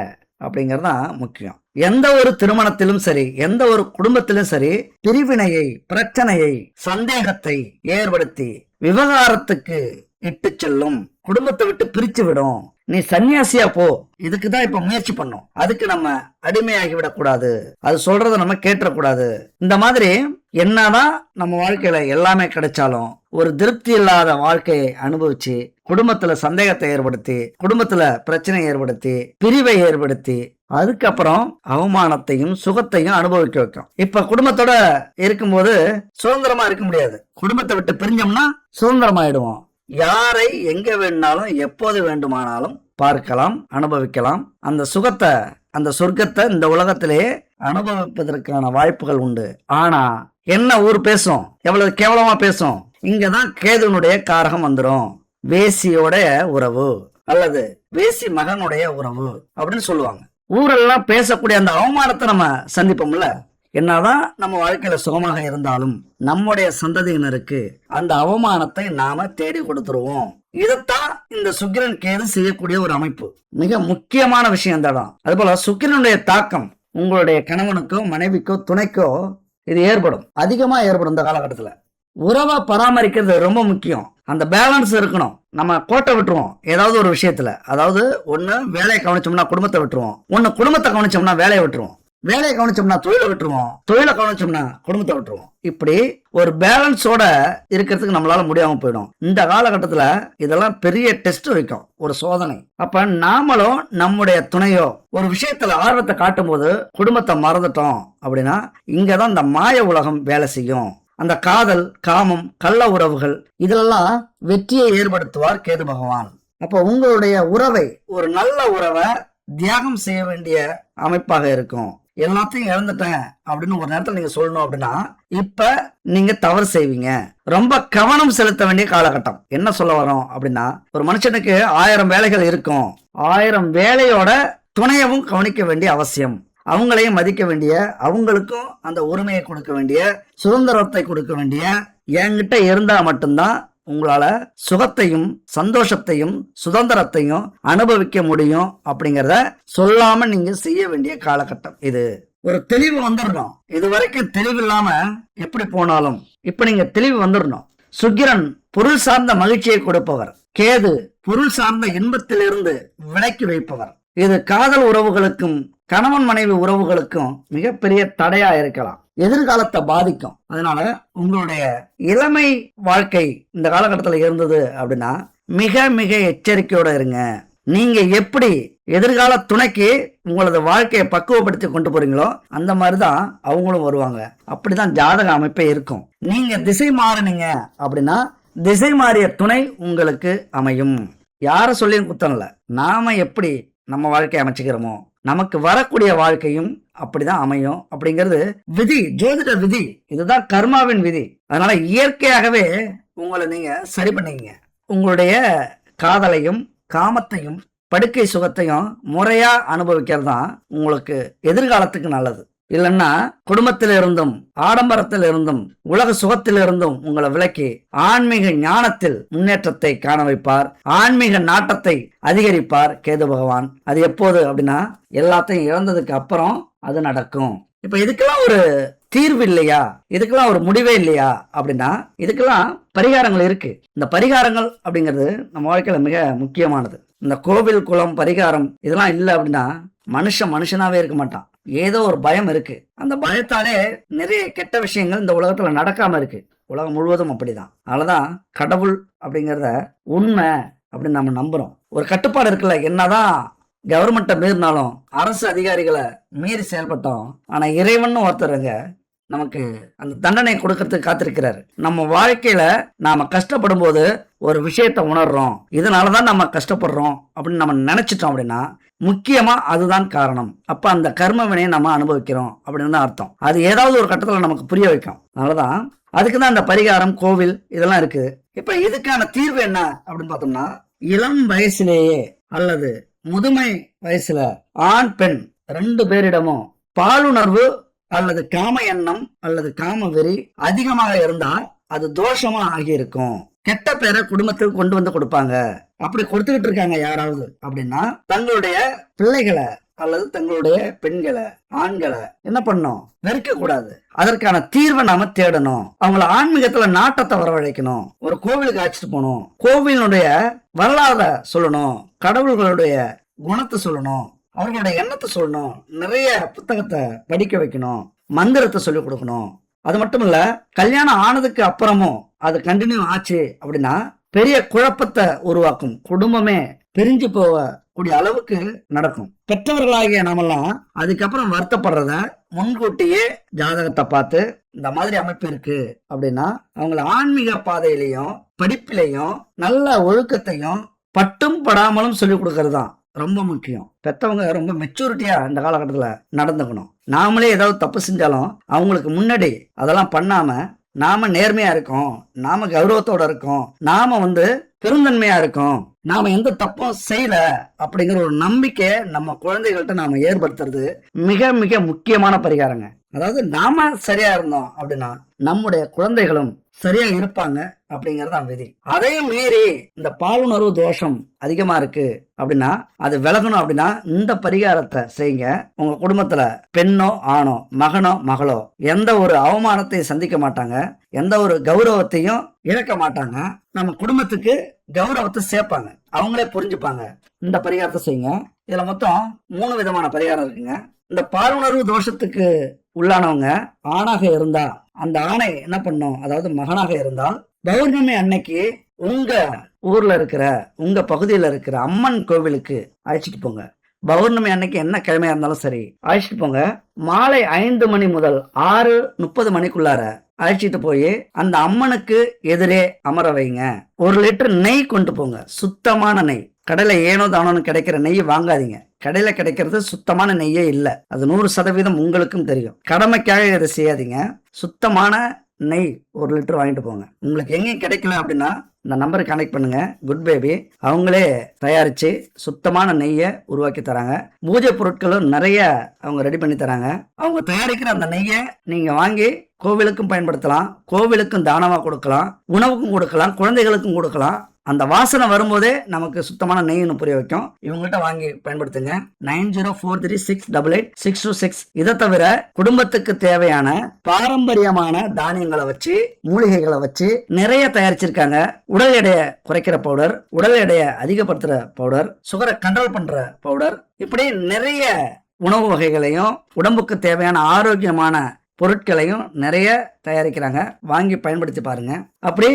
[SPEAKER 1] அப்படிங்கறது தான் முக்கியம். எந்த ஒரு திருமணத்திலும் சரி, எந்த ஒரு குடும்பத்திலும் சரி, பிரிவினையை, பிரச்சனையை, சந்தேகத்தை ஏற்படுத்தி விவகாரத்துக்கு இட்டு செல்லும், குடும்பத்தை விட்டு பிரிச்சு விடும். நீ சன்னியாசியா போ, இதுக்குதான் இப்ப முயற்சி பண்ணும். அதுக்கு நம்ம அடிமையாகி விடக்கூடாது, அது சொல்றத நம்ம கேட்டக்கூடாது. இந்த மாதிரி என்னதான் நம்ம வாழ்க்கையில எல்லாமே கிடைச்சாலும் ஒரு திருப்தி இல்லாத வாழ்க்கையை அனுபவிச்சு குடும்பத்துல சந்தேகத்தை ஏற்படுத்தி, குடும்பத்துல பிரச்சனை ஏற்படுத்தி, பிரிவை ஏற்படுத்தி, அதுக்கப்புறம் அவமானத்தையும் சுகத்தையும் அனுபவிக்க வைக்கும். இப்ப குடும்பத்தோட இருக்கும்போது சுதந்திரமா இருக்க முடியாது. குடும்பத்தை விட்டு பிரிஞ்சோம்னா சுதந்திரமாயிடுவோம். யாரை எங்க வேணும்னாலும் எப்போது வேண்டுமானாலும் பார்க்கலாம், அனுபவிக்கலாம். அந்த சுகத்தை, அந்த சொர்க்கத்தை இந்த உலகத்திலேயே அனுபவிப்பதற்கான வாய்ப்புகள் உண்டு. ஆனா என்ன ஊர் பேசும், எவ்வளவு கேவலமா பேசும். இங்கதான் கேதுனுடைய காரகம் வந்துடும். வேசியோட உறவு அல்லது வேசி மகனுடைய உறவு அப்படின்னு சொல்லுவாங்க. ஊரெல்லாம் பேசக்கூடிய அந்த அவமானத்தை நம்ம சந்திப்போம்ல. என்னதான் நம்ம வாழ்க்கையில சுகமாக இருந்தாலும் நம்முடைய சந்ததியினருக்கு அந்த அவமானத்தை நாம தேடி கொடுத்துருவோம். இதைத்தான் இந்த சுக்கிரன் கேது செய்யக்கூடிய ஒரு அமைப்பு. மிக முக்கியமான விஷயம் தான். அதுபோல சுக்கிரனுடைய தாக்கம் உங்களுடைய கணவனுக்கோ மனைவிக்கோ துணைக்கோ இது ஏற்படும், அதிகமா ஏற்படும். இந்த காலகட்டத்துல உறவை பராமரிக்கிறது ரொம்ப முக்கியம். அந்த பேலன்ஸ் இருக்கணும். நம்ம கோட்டை விட்டுருவோம் ஏதாவது ஒரு விஷயத்துல. அதாவது ஒண்ணு வேலையை கவனிச்சோம்னா குடும்பத்தை விட்டுருவோம், ஒண்ணு குடும்பத்தை கவனிச்சோம்னா வேலையை விட்டுருவோம், வேலையை கவனிச்சோம்னா தொழிலை விட்டுருவோம், தொழிலை கவனிச்சோம்னா குடும்பத்தை விட்டுருவோம். இப்படி ஒரு பேலன்ஸோட இருக்கிறதுக்கு நம்மளால முடியாம போயிடும். இந்த காலகட்டத்துல இதெல்லாம் பெரிய டெஸ்ட் வைக்கும், ஒரு சோதனை. அப்ப நாமளும் நம்முடைய துணையோ ஒரு விஷயத்துல ஆர்வத்தை காட்டும் போது குடும்பத்தை மறந்துட்டோம் அப்படின்னா இங்கதான் இந்த மாய உலகம் வேலை செய்யும். அந்த காதல், காமம், கள்ள உறவுகள் இதெல்லாம் வெற்றியை ஏற்படுத்துவார் கேது பகவான். அப்ப உங்களுடைய உறவை, ஒரு நல்ல உறவை தியாகம் செய்ய வேண்டிய அமைப்பாக இருக்கும். எல்லாத்தையும் இழந்துட்டேன் அப்படின்னு ஒரு நேரத்தில் நீங்க சொல்லணும் அப்படின்னா இப்ப நீங்க தவறு செய்வீங்க. ரொம்ப கவனம் செலுத்த வேண்டிய காலகட்டம். என்ன சொல்ல வரோம் அப்படின்னா, ஒரு மனுஷனுக்கு 1000 வேலைகள் இருக்கும். 1000 வேலையோட துணையவும் கவனிக்க வேண்டிய அவசியம். அவங்களையும் மதிக்க வேண்டிய, அவங்களுக்கும் அந்த உரிமையை கொடுக்க வேண்டிய, சுதந்திரத்தை கொடுக்க வேண்டிய என்கிட்ட இருந்தா மட்டும்தான் உங்களால சுகத்தையும் சந்தோஷத்தையும் சுதந்திரத்தையும் அனுபவிக்க முடியும் அப்படிங்கறத சொல்லாம நீங்க செய்ய வேண்டிய காலகட்டம் இது. ஒரு தெளிவு வந்துடணும். இது வரைக்கும் தெளிவு இல்லாம எப்படி போனாலும் இப்ப நீங்க தெளிவு வந்துடணும். சுக்கிரன் பொருள் சார்ந்த மகிழ்ச்சியை கொடுப்பவர், கேது பொருள் சார்ந்த இன்பத்திலிருந்து விலக்கி வைப்பவர். இது காதல் உறவுகளுக்கும் கணவன் மனைவி உறவுகளுக்கும் மிகப்பெரிய தடையா இருக்கலாம், எதிர்காலத்தை பாதிக்கும். அதனால உங்களுடைய இளமை வாழ்க்கை இந்த காலகட்டத்தில் இருந்தது அப்படின்னா மிக மிக எச்சரிக்கையோட இருங்க. நீங்க எப்படி எதிர்கால துணைக்கு உங்களது வாழ்க்கையை பக்குவப்படுத்தி கொண்டு போறீங்களோ அந்த மாதிரிதான் அவங்களும் வருவாங்க. அப்படிதான் ஜாதக அமைப்பே இருக்கும். நீங்க திசை மாறினீங்க அப்படின்னா திசை மாறிய துணை உங்களுக்கு அமையும். யார சொல்லியும் குத்தம் இல்ல. நாம எப்படி நம்ம வாழ்க்கையை அமைச்சுக்கிறோமோ நமக்கு வரக்கூடிய வாழ்க்கையும் அப்படிதான் அமையும். அப்படிங்கிறது விதி, ஜோதிட விதி. இதுதான் கர்மாவின் விதி. அதனால இயற்கையாகவே உங்களை நீங்க சரி பண்ணிக்கங்க. உங்களுடைய காதலையும் காமத்தையும் படுக்கை சுகத்தையும் முறையா அனுபவிக்கிறது தான் உங்களுக்கு எதிர்காலத்துக்கு நல்லது. இல்லைன்னா குடும்பத்தில இருந்தும் ஆடம்பரத்தில் இருந்தும் உலக சுகத்தில் இருந்தும் உங்களை விலக்கி ஆன்மீக ஞானத்தில் முன்னேற்றத்தை காண வைப்பார், ஆன்மீக நாட்டத்தை அதிகரிப்பார் கேது பகவான். அது எப்போது அப்படின்னா எல்லாத்தையும் இழந்ததுக்கு அப்புறம் அது நடக்கும். இப்ப இதுக்கெல்லாம் ஒரு தீர்வு இல்லையா, இதுக்கெல்லாம் ஒரு முடிவே இல்லையா அப்படின்னா இதுக்கெல்லாம் பரிகாரங்கள் இருக்கு. இந்த பரிகாரங்கள் அப்படிங்கிறது நம்ம வாழ்க்கையில மிக முக்கியமானது. இந்த கோவில் குளம் பரிகாரம் இதெல்லாம் இல்லை அப்படின்னா மனுஷனாவே இருக்க மாட்டான். ஏதோ ஒரு பயம் இருக்கு. அந்த பயத்தாலே நிறைய கெட்ட விஷயங்கள் இந்த உலகத்துல நடக்காம இருக்கு. உலகம் முழுவதும் அப்படிதான். அதனாலதான் கடவுள் அப்படிங்கிறத உண்மை அப்படின்னு நம்ம நம்புறோம். ஒரு கட்டுப்பாடு இருக்குல்ல. என்னதான் கவர்மெண்ட்டை மீறினாலும் அரசு அதிகாரிகளை மீறி செயல்பட்டோம். ஆனா இறைவன் ஒருத்தருங்க நமக்கு அந்த தண்டனை கொடுக்கறதுக்கு காத்திருக்கிறாரு. நம்ம வாழ்க்கையில நாம கஷ்டப்படும் போது ஒரு விஷயத்த உணர்றோம், இதனாலதான் நம்ம கஷ்டப்படுறோம் அப்படின்னு நம்ம நினைச்சிட்டோம் அப்படின்னா முக்கியமா அதுதான் காரணம். அப்ப அந்த கர்ம வினையை நம்ம அனுபவிக்கிறோம் அப்படின்னு தான் அர்த்தம். அது ஏதாவது ஒரு கட்டத்துல நமக்கு புரிய வைக்கும். அதனாலதான் அதுக்குதான் அந்த பரிகாரம், கோவில் இதெல்லாம் இருக்குது. இப்ப இதுக்கான தீர்வு என்ன அப்படின்னு பார்த்தோம்னா, இளம் வயசுலேயே அல்லது முதுமை வயசுல ஆண் பெண் 2 பேரிடமும் பாலுணர்வு அல்லது காம எண்ணம் அல்லது காம வெறி அதிகமாக இருந்தா அது தோஷமா ஆகியிருக்கும். கெட்ட பேரை குடும்பத்துக்கு கொண்டு வந்து கொடுப்பாங்க. அப்படி கொடுத்துக்கிட்டு இருக்காங்க யாராவது அப்படின்னா தங்களுடைய பிள்ளைகளை அல்லது தங்களுடைய பெண்களை, ஆண்களை என்ன பண்ணும், வெறுக்க கூடாது. அதற்கான தீர்வை நாம தேடணும். அவங்கள ஆன்மீகத்துல நாட்டத்தை வரவழைக்கணும். ஒரு கோவிலுக்கு அழைச்சிட்டு போகணும். கோவிலுடைய வரலாறை சொல்லணும், கடவுள்களுடைய குணத்தை சொல்லணும், அவர்களுடைய எண்ணத்தை சொல்லணும், நிறைய புத்தகத்தை படிக்க வைக்கணும், மந்திரத்தை சொல்லிக் கொடுக்கணும். அது மட்டும் இல்ல, கல்யாணம் ஆனதுக்கு அப்புறமும் அது கண்டினியூ ஆச்சு அப்படின்னா பெரிய குழப்பத்தை உருவாக்கும். குடும்பமே பிரிஞ்சு போக கூடிய அளவுக்கு நடக்கும். பெற்றவர்களாகிய நாமெல்லாம் அதுக்கப்புறம் வருத்தப்படுறத முன்கூட்டியே ஜாதகத்தை பார்த்து இந்த மாதிரி அமைப்பு இருக்கு அப்படின்னா அவங்கள ஆன்மீக பாதையிலையும் படிப்பிலையும் நல்ல ஒழுக்கத்தையும் பட்டும் படாமலும் சொல்லிக் கொடுக்கறது தான் ரொம்ப முக்கியம். பெற்றவங்க ரொம்ப மெச்சூரிட்டியா இந்த காலகட்டத்துல நடந்துக்கணும். நாமளே ஏதாவது தப்பு செஞ்சாலும் அவங்களுக்கு முன்னாடி அதெல்லாம் பண்ணாம நாம நேர்மையா இருக்கோம், நாம கௌரவத்தோட இருக்கோம், நாம பெருந்தன்மையா இருக்கும், நாம எந்த தப்பும் செய்யல அப்படிங்கிற ஒரு நம்பிக்கை நம்ம குழந்தைகள்கிட்ட நாம ஏற்படுத்துறது மிக மிக முக்கியமான பரிகாரங்க. அதாவது நாம சரியா இருந்தோம் அப்படின்னா நம்முடைய குழந்தைகளும் சரியா இருப்பாங்க அப்படிங்கறதான் விதி. அதையும் மீறி இந்த பாலுணர்வு தோஷம் அதிகமா இருக்கு அப்படின்னா அது விலகணும் அப்படின்னா இந்த பரிகாரத்தை செய்யுங்க. உங்க குடும்பத்துல பெண்ணோ ஆணோ மகனோ மகளோ எந்த ஒரு அவமானத்தையும் சந்திக்க மாட்டாங்க, எந்த ஒரு கௌரவத்தையும் இழக்க மாட்டாங்க, நம்ம குடும்பத்துக்கு கௌரவத்தை சேர்ப்பாங்க, அவங்களே புரிஞ்சுப்பாங்க. இந்த பரிகாரத்தை செய்யுங்க. இதுல மொத்தம் 3 விதமான பரிகாரம் இருக்குங்க. இந்த பாலுணர்வு தோஷத்துக்கு உள்ளானவங்க ஆணாக இருந்தா அந்த ஆணை என்ன பண்ணும், அதாவது மகனாக இருந்தால் பௌர்ணமி அன்னைக்கு உங்க ஊர்ல இருக்கிற உங்க பகுதியில இருக்கிற அம்மன் கோவிலுக்கு அழைச்சிட்டு போங்க. பௌர்ணமி அன்னைக்கு என்ன கிழமையா இருந்தாலும் சரி அழைச்சிட்டு போங்க. மாலை 5 மணி முதல் 6:30 மணிக்குள்ளார அழைச்சிட்டு போய் அந்த அம்மனுக்கு எதிரே அமர வைங்க. 1 லிட்டர் நெய் கொண்டு போங்க, சுத்தமான நெய். கடையில ஏனோ தானோன்னு கிடைக்கிற நெய் வாங்காதீங்க. கடையில கிடைக்கிறது சுத்தமான நெய்யே இல்ல, அது 100% உங்களுக்கும் தெரியும். கடமைக்காக இதை செய்யாதீங்க. சுத்தமான நெய் 1 லிட்டர் வாங்கிட்டு போங்க. உங்களுக்கு எங்கேயும் கிடைக்கல அப்படின்னா இந்த நம்பருக்கு கனெக்ட் பண்ணுங்க. குட் பேபி அவங்களே தயாரிச்சு சுத்தமான நெய்யை உருவாக்கி தராங்க. பூஜை பொருட்களும் நிறைய அவங்க ரெடி பண்ணி தராங்க. அவங்க தயாரிக்கிற அந்த நெய்யை நீங்க வாங்கி கோவிலுக்கும் பயன்படுத்தலாம், கோவிலுக்கும் தானமா கொடுக்கலாம், உணவுக்கும் கொடுக்கலாம், குழந்தைகளுக்கும் கொடுக்கலாம். அந்த வாசனை வரும்போதே நமக்கு சுத்தமான நெய்னு புரிய வைக்கும். இவங்கள்ட்ட வாங்கி பயன்படுத்துங்க. 9043688626. இதை தவிர குடும்பத்துக்கு தேவையான பாரம்பரியமான தானியங்களை வச்சு மூலிகைகளை வச்சு நிறைய தயாரிச்சிருக்காங்க. உடல் எடையை குறைக்கிற பவுடர், உடல் எடையை அதிகப்படுத்துற பவுடர், சுகரை கண்ட்ரோல் பண்ற பவுடர், இப்படி நிறைய உணவு வகைகளையும் உடம்புக்கு தேவையான ஆரோக்கியமான பொருட்களையும் நிறைய தயாரிக்கிறாங்க. வாங்கி பயன்படுத்தி பாருங்க. அப்படி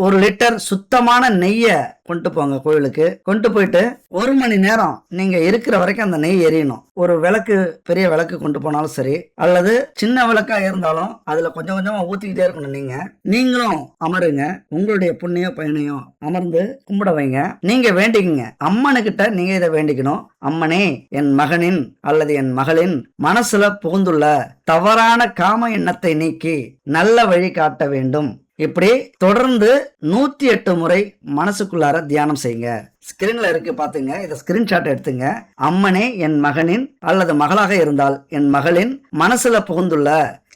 [SPEAKER 1] 1 லிட்டர் சுத்தமான நெய்யை கொண்டு போங்க கோவிலுக்கு. கொண்டு போயிட்டு 1 மணி நேரம் நீங்க இருக்கிற வரைக்கும் அந்த நெய் எரியணும். ஒரு விளக்கு, பெரிய விளக்கு கொண்டு போனாலும் சரி, அல்லது சின்ன விளக்கா இருந்தாலும் அதுல கொஞ்சம் கொஞ்சமா ஊத்திக்கிட்டே இருக்கணும். நீங்களும் அமருங்க. உங்களுடைய புண்ணிய பயனையும் அமர்ந்து கும்பிட வைங்க. நீங்க வேண்டிக்கங்க. அம்மனுக்கிட்ட நீங்க இதை வேண்டிக்கணும். அம்மனே, என் மகனின் அல்லது என் மகளின் மனசுல புகுந்துள்ள தவறான காம எண்ணத்தை நீக்கி நல்ல வழி காட்ட வேண்டும். இப்படி தொடர்ந்து 108 முறை மனசுக்குள்ளார தியானம் செய்யுங்க. ஸ்கிரீன்ல இருக்கு பாத்துங்க, இதை ஸ்கிரீன்ஷாட் எடுத்துங்க. அம்மனே, என் மகனின் அல்லது மகளாக இருந்தால் என் மகளின் மனசுல புகுந்துள்ள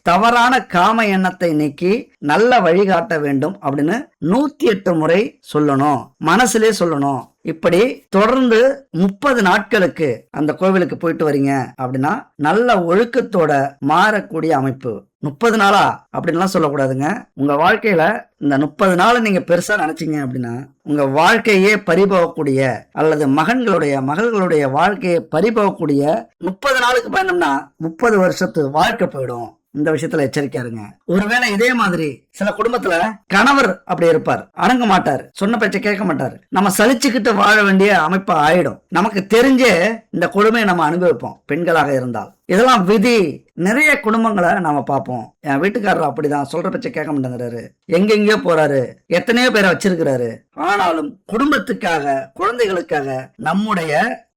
[SPEAKER 1] தவறான காம எண்ணத்தை நீக்கி நல்ல வழிகாட்ட வேண்டும் அப்படின்னு 108 முறை சொல்லணும், மனசுலே சொல்லணும். இப்படி தொடர்ந்து 30 நாட்களுக்கு அந்த கோவிலுக்கு போயிட்டு வரீங்க அப்படின்னா நல்ல ஒழுக்கத்தோட மாறக்கூடிய அமைப்பு. 30 நாளா அப்படின்லாம் சொல்லக்கூடாதுங்க. உங்க வாழ்க்கையில இந்த 30 நாளை நீங்க பெருசா நினைச்சீங்க அப்படின்னா உங்க வாழ்க்கையே பறிபோகக்கூடிய அல்லது மகள்களுடைய வாழ்க்கையை பறிபோகக்கூடிய 30 நாளுக்கு பயணம்னா 30 வருஷத்து வாழ்க்கை போயிடும். இந்த விஷயத்துல எச்சரிக்கையா இருங்க. ஒருவேளை இதே மாதிரி சில குடும்பத்துல கணவர் அப்படி இருப்பார், அடங்க மாட்டார், சொன்ன பேச்சை கேட்க மாட்டார், நம்ம சலிச்சுக்கிட்டு வாழ வேண்டிய அமைப்பா ஆயிடும். நமக்கு தெரிஞ்சே இந்த கொடுமையை நம்ம அனுபவிப்போம் பெண்களாக இருந்தால். இதெல்லாம் விதி. நிறைய குடும்பங்களை நாம பார்ப்போம். என் வீட்டுக்காரர் அப்படிதான், சொல்ற பேச்சை கேட்க மாட்டேங்கிறாரு, எங்கெங்கயோ போறாரு, எத்தனையோ பேரை வச்சிருக்கிறாரு. ஆனாலும் குடும்பத்துக்காக, குழந்தைகளுக்காக, நம்முடைய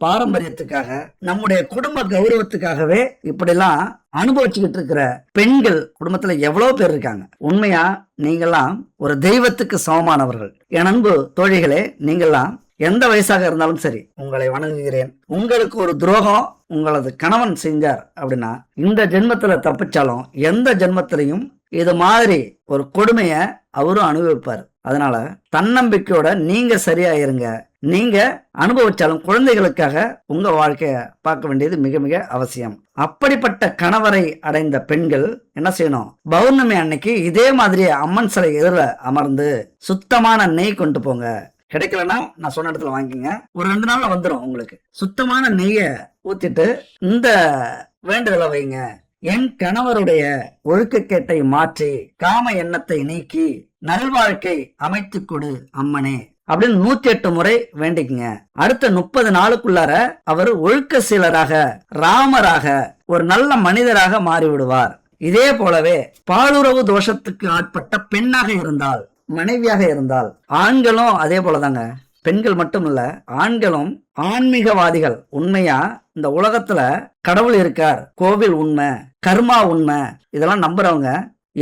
[SPEAKER 1] பாரம்பரியத்துக்காக, நம்முடைய குடும்ப கௌரவத்துக்காகவே இப்படிலாம் அனுபவிச்சுக்கிட்டு இருக்கிற பெண்கள் குடும்பத்துல எவ்வளவு பேர் இருக்காங்க. உண்மையா நீங்கெல்லாம் ஒரு தெய்வத்துக்கு சமமானவர்கள். என் அன்பு தோழிகளே, நீங்கெல்லாம் எந்த வயசாக இருந்தாலும் சரி உங்களை வணங்குகிறேன். உங்களுக்கு ஒரு துரோகம் உங்களது கணவன் செஞ்சார் அப்படின்னா இந்த ஜென்மத்துல தப்பிச்சாலும் எந்த ஜென்மத்திலையும் இது மாதிரி ஒரு கொடுமைய அவரும் அனுபவிப்பார். அதனால தன்னம்பிக்கையோட நீங்க சரியா இருங்க. நீங்க அனுபவிச்சாலும் குழந்தைகளுக்காக உங்க வாழ்க்கைய பார்க்க வேண்டியது மிக மிக அவசியம். அப்படிப்பட்ட கணவரை அடைந்த பெண்கள் என்ன செய்யணும், பௌர்ணமி அன்னைக்கு இதே மாதிரி அம்மன் சிலை எதிர அமர்ந்து சுத்தமான நெய் கொண்டு போங்க. கிடைக்கலன்னா நான் சொன்ன இடத்துல வாங்கிங்க. ஒரு 2 நாள்ல வந்துடும். உங்களுக்கு சுத்தமான நெய்ய ஊத்திட்டு இந்த வேண்டுதலை வைங்க. என் கணவருடைய ஒழுக்கக்கேட்டை மாற்றி காம எண்ணத்தை நீக்கி நல்வாழ்க்கை அமைத்து கொடு அம்மனே அப்படின்னு 108 முறை வேண்டிக்குங்க. அடுத்த 30 நாளுக்குள்ளார அவர் ஒழுக்க சீலராக, ராமராக, ஒரு நல்ல மனிதராக மாறிவிடுவார். இதே போலவே பாலுறவு தோஷத்துக்கு ஆட்பட்ட பெண்ணாக இருந்தால், மனைவியாக இருந்தால், ஆண்களும் அதே போலதாங்க. பெண்கள் மட்டும் இல்ல, ஆண்களும் ஆன்மீகவாதிகள். உண்மையா இந்த உலகத்துல கடவுள் இருக்கார், கோவில் உண்மை, கர்மா உண்மை, இதெல்லாம் நம்புறவங்க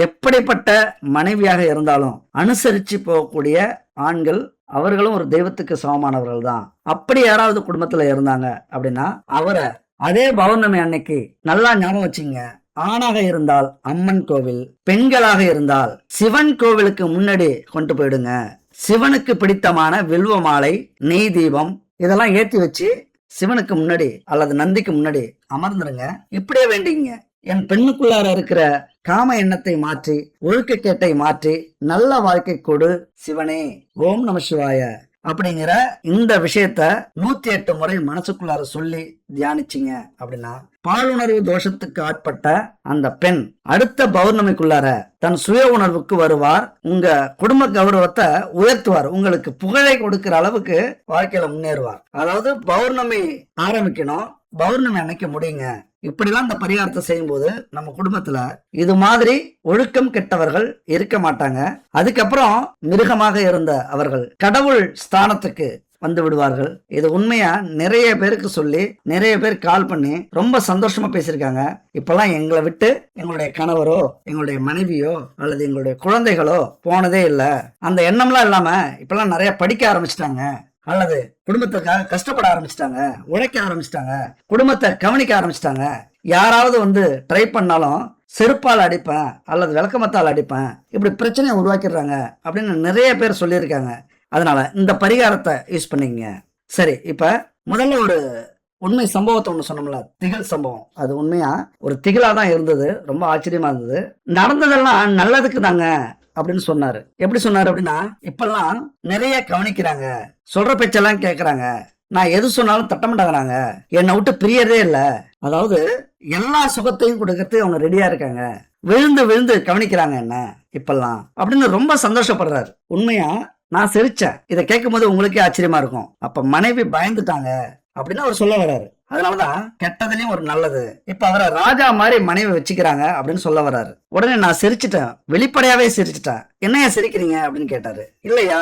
[SPEAKER 1] எப்படிப்பட்ட மனைவியாக இருந்தாலும் அனுசரிச்சு போகக்கூடிய ஆண்கள் அவர்களும் ஒரு தெய்வத்துக்கு சமமானவர்கள் தான். அப்படி யாராவது குடும்பத்துல இருந்தாங்க அப்படின்னா அவரை அதே பௌர்ணமி அன்னைக்கு நல்லா ஞாபகம் வச்சுங்க. ஆணாக இருந்தால் அம்மன் கோவில், பெண்களாக இருந்தால் சிவன் கோவிலுக்கு முன்னாடி கொண்டு போயிடுங்க. சிவனுக்கு பிடித்தமான வில்வ மாலை, நெய் தீபம் இதெல்லாம் ஏத்தி வச்சு சிவனுக்கு முன்னாடி அல்லது நந்திக்கு முன்னாடி அமர்ந்துருங்க. இப்படியே வேண்டிங்க, என் பெண்ணுக்குள்ளார இருக்கிற காம எண்ணத்தை மாற்றி, ஒழுக்கக்கேட்டை மாற்றி நல்ல வாழ்க்கை கொடு சிவனே, ஓம் நம சிவாய அப்படிங்கிற இந்த விஷயத்த 108 முறை மனசுக்குள்ளார சொல்லி தியானிச்சிங்க அப்படின்னா பாலுணர்வு தோஷத்துக்கு ஆட்பட்ட அந்த பெண் அடுத்த பௌர்ணமிக்குள்ளார தன் சுய உணர்வுக்கு வருவார். உங்க குடும்ப கௌரவத்தை உயர்த்துவார். உங்களுக்கு புகழை கொடுக்கிற அளவுக்கு வாழ்க்கையில முன்னேறுவார். அதாவது பௌர்ணமி ஆரம்பிக்கணும், பௌர்ணமி அன்னைக்கு முடியுங்க. இப்படிலாம் இந்த பரிகாரத்தை செய்யும் போது நம்ம குடும்பத்துல இது மாதிரி ஒழுக்கம் கெட்டவர்கள் இருக்க மாட்டாங்க. அதுக்கப்புறம் மிருகமாக இருந்த அவர்கள் கடவுள் ஸ்தானத்துக்கு வந்து விடுவார்கள். இது உண்மையா நிறைய பேருக்கு சொல்லி நிறைய பேர் கால் பண்ணி ரொம்ப சந்தோஷமா பேசியிருக்காங்க. இப்பெல்லாம் எங்களை விட்டு எங்களுடைய கணவரோ எங்களுடைய மனைவியோ அல்லது எங்களுடைய குழந்தைகளோ போனதே இல்லை. அந்த எண்ணம்லாம் இல்லாம இப்பெல்லாம் நிறைய படிக்க ஆரம்பிச்சிட்டாங்க, அல்லது குடும்பத்துக்காக கஷ்டப்பட ஆரம்பிச்சிட்டாங்க, உழைக்க ஆரம்பிச்சிட்டாங்க, குடும்பத்தை கவனிக்க ஆரம்பிச்சிட்டாங்க. யாராவது வந்து ட்ரை பண்ணாலும் செருப்பால் அடிப்பேன் அல்லது விளக்கமத்தால் அடிப்பேன், இப்படி பிரச்சனையை உருவாக்கிடுறாங்க அப்படின்னு நிறைய பேர் சொல்லியிருக்காங்க. அதனால இந்த பரிகாரத்தை யூஸ் பண்ணிக்கங்க. சரி, இப்ப முதல்ல ஒரு உண்மை சம்பவத்தை ஒண்ணு சொன்னோம்ல, திகில் சம்பவம். அது உண்மையா ஒரு திகிலா தான் இருந்தது, ரொம்ப ஆச்சரியமா இருந்தது. நடந்ததெல்லாம் நல்லதுக்கு தாங்க அப்படின்னு சொன்னாரு. எப்படி சொன்னாரு அப்படின்னா, இப்பெல்லாம் நிறைய கவனிக்கிறாங்க, சொல்ற பேச்செல்லாம் கேட்கறாங்க, நான் எது சொன்னாலும் தட்டமாட்டாங்கிறாங்க, என்னை விட்டு பிரியறதே இல்ல. அதாவது எல்லா சுகத்தையும் கொடுக்கறதுக்கு அவங்க ரெடியா இருக்காங்க, விழுந்து விழுந்து கவனிக்கிறாங்க என்ன இப்பெல்லாம் அப்படின்னு ரொம்ப சந்தோஷப்படுறாரு. உண்மையா நான் சிரிச்சேன். இதை கேட்கும் போது உங்களுக்கே ஆச்சரியமா இருக்கும். அப்ப மனைவி பயந்துட்டாங்க அப்படின்னு அவர் சொல்ல வர்றாரு. அதனாலதான் கெட்டதுலயும் ஒரு நல்லது. இப்ப அவரை ராஜா மாதிரி மனைவி வச்சுக்கிறாங்க அப்படின்னு சொல்ல வர்றாரு. உடனே நான் சிரிச்சிட்டேன், வெளிப்படையாவே சிரிச்சிட்டேன். என்னையா சிரிக்கிறீங்க அப்படின்னு கேட்டாரு. இல்லையா,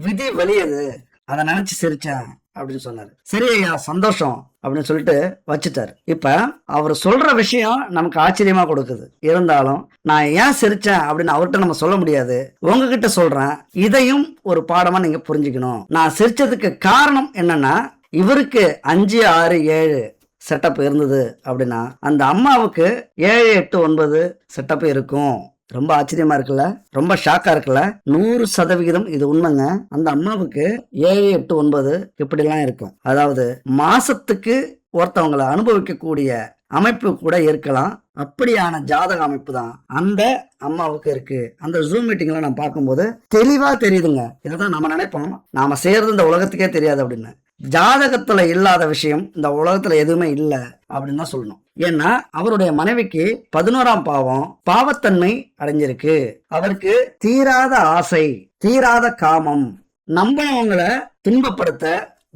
[SPEAKER 1] விதி வெளியது, அதை நினைச்சு சிரிச்சேன் அப்படின்னு சொன்னாரு. சரி ஐயா, சந்தோஷம் அப்படின்னு சொல்லிட்டு வச்சுட்டாரு. இப்ப அவர் சொல்ற விஷயம் நமக்கு ஆச்சரியமா கொடுக்குது. இருந்தாலும் நான் ஏன் சிரிச்சேன் அப்படின்னு அவர்கிட்ட நம்ம சொல்ல முடியாது. உங்ககிட்ட சொல்றேன், இதையும் ஒரு பாடமா நீங்க புரிஞ்சுக்கணும். நான் சிரிச்சதுக்கு காரணம் என்னன்னா, இவருக்கு 5, 6, 7 செட்டப் இருந்தது அப்படின்னா அந்த அம்மாவுக்கு 7, 8, 9 செட்டப் இருக்கும். ரொம்ப ஆச்சரியமா இருக்குல்ல, ரொம்ப ஷாக்கா இருக்குல்ல. 100% இது உண்மைங்க. அந்த அம்மாவுக்கு 7, 8, 9 இப்படிலாம் இருக்கும். அதாவது மாசத்துக்கு ஒருத்தவங்களை அனுபவிக்கக்கூடிய அமைப்பு கூட இருக்கலாம். அப்படியான ஜாதக அமைப்பு தான் அந்த அம்மாவுக்கு இருக்கு. அந்த ஜூம் மீட்டிங்ல நான் பார்க்கும்போது தெளிவா தெரியுதுங்க. இதைதான் நம்ம நினைப்போம், நாம செய்யறது இந்த உலகத்துக்கே தெரியாது அப்படின்னு. ஜாதகத்துல இல்லாத விஷயம் இந்த உலகத்துல எதுவுமே இல்லை அப்படின்னு தான் சொல்லணும். ஏன்னா அவருடைய மனைவிக்கு 11ஆம் பாவம் பாவத்தன்மை அடைஞ்சிருக்கு. அவருக்கு தீராத ஆசை, தீராத காமம், நம்பினவங்களை துன்பப்படுத்த,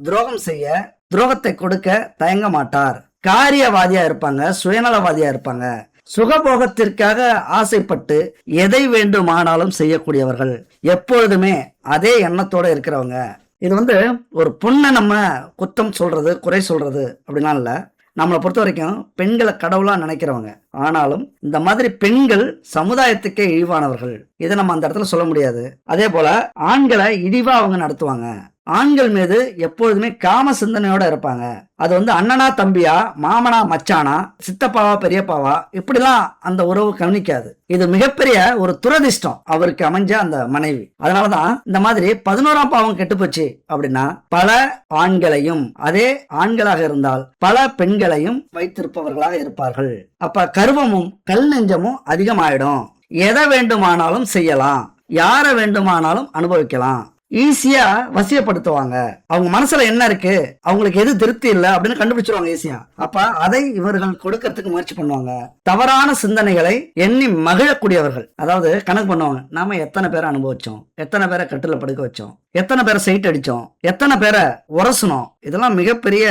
[SPEAKER 1] துரோகம் செய்ய, துரோகத்தை கொடுக்க தயங்க மாட்டார். காரியவாதியா இருப்பாங்க, சுயநலவாதியா இருப்பாங்க. சுகபோகத்திற்காக ஆசைப்பட்டு எதை வேண்டுமானாலும் செய்யக்கூடியவர்கள், எப்பொழுதுமே அதே எண்ணத்தோட இருக்கிறவங்க. இது ஒரு பொண்ணை நம்ம குத்தம் சொல்றது, குறை சொல்றது அப்படிலாம் இல்ல. நம்மளை பொறுத்த வரைக்கும் பெண்களை கடவுளா நினைக்கிறவங்க. ஆனாலும் இந்த மாதிரி பெண்கள் சமுதாயத்துக்கே இழிவானவர்கள். இதை நம்ம அந்த இடத்துல சொல்ல முடியாது. அதே போல ஆண்களை இழிவா அவங்க நடத்துவாங்க. ஆண்கள் மீது எப்பொழுதுமே காம சிந்தனையோட இருப்பாங்க. அது அண்ணனா தம்பியா, மாமனா மச்சானா, சித்தப்பாவா பெரியப்பாவா, இப்படிலாம் அந்த உறவு கவனிக்காது. இது மிகப்பெரிய ஒரு துரதிர்ஷ்டம் அவருக்கு அமைஞ்ச அந்த மனைவி. அதனாலதான் இந்த மாதிரி 11ஆம் பாவம் கெட்டு போச்சு அப்படின்னா பல ஆண்களையும், அதே ஆண்களாக இருந்தால் பல பெண்களையும் வைத்திருப்பவர்களாக இருப்பார்கள். அப்ப கர்வமும் கல் நெஞ்சமும் அதிகமாயிடும். எதை வேண்டுமானாலும் செய்யலாம், யாரை வேண்டுமானாலும் அனுபவிக்கலாம், ஈஸியா வசியப்படுத்துவாங்க. அவங்க மனசுல என்ன இருக்கு, அவங்களுக்கு எது திருப்தி இல்லை அப்படின்னு கண்டுபிடிச்சிருவாங்க ஈஸியா. அப்ப அதை இவர்கள் கொடுக்கறதுக்கு முயற்சி பண்ணுவாங்க. தவறான சிந்தனைகளை எண்ணி மகிழக்கூடியவர்கள். அதாவது கணக்கு பண்ணுவாங்க, நாம எத்தனை பேரை அனுபவிச்சோம், எத்தனை பேரை கட்டில படுக்க வச்சோம், எத்தனை பேரை சைட் அடிச்சோம், எத்தனை பேரை உரசணும். இதெல்லாம் மிகப்பெரிய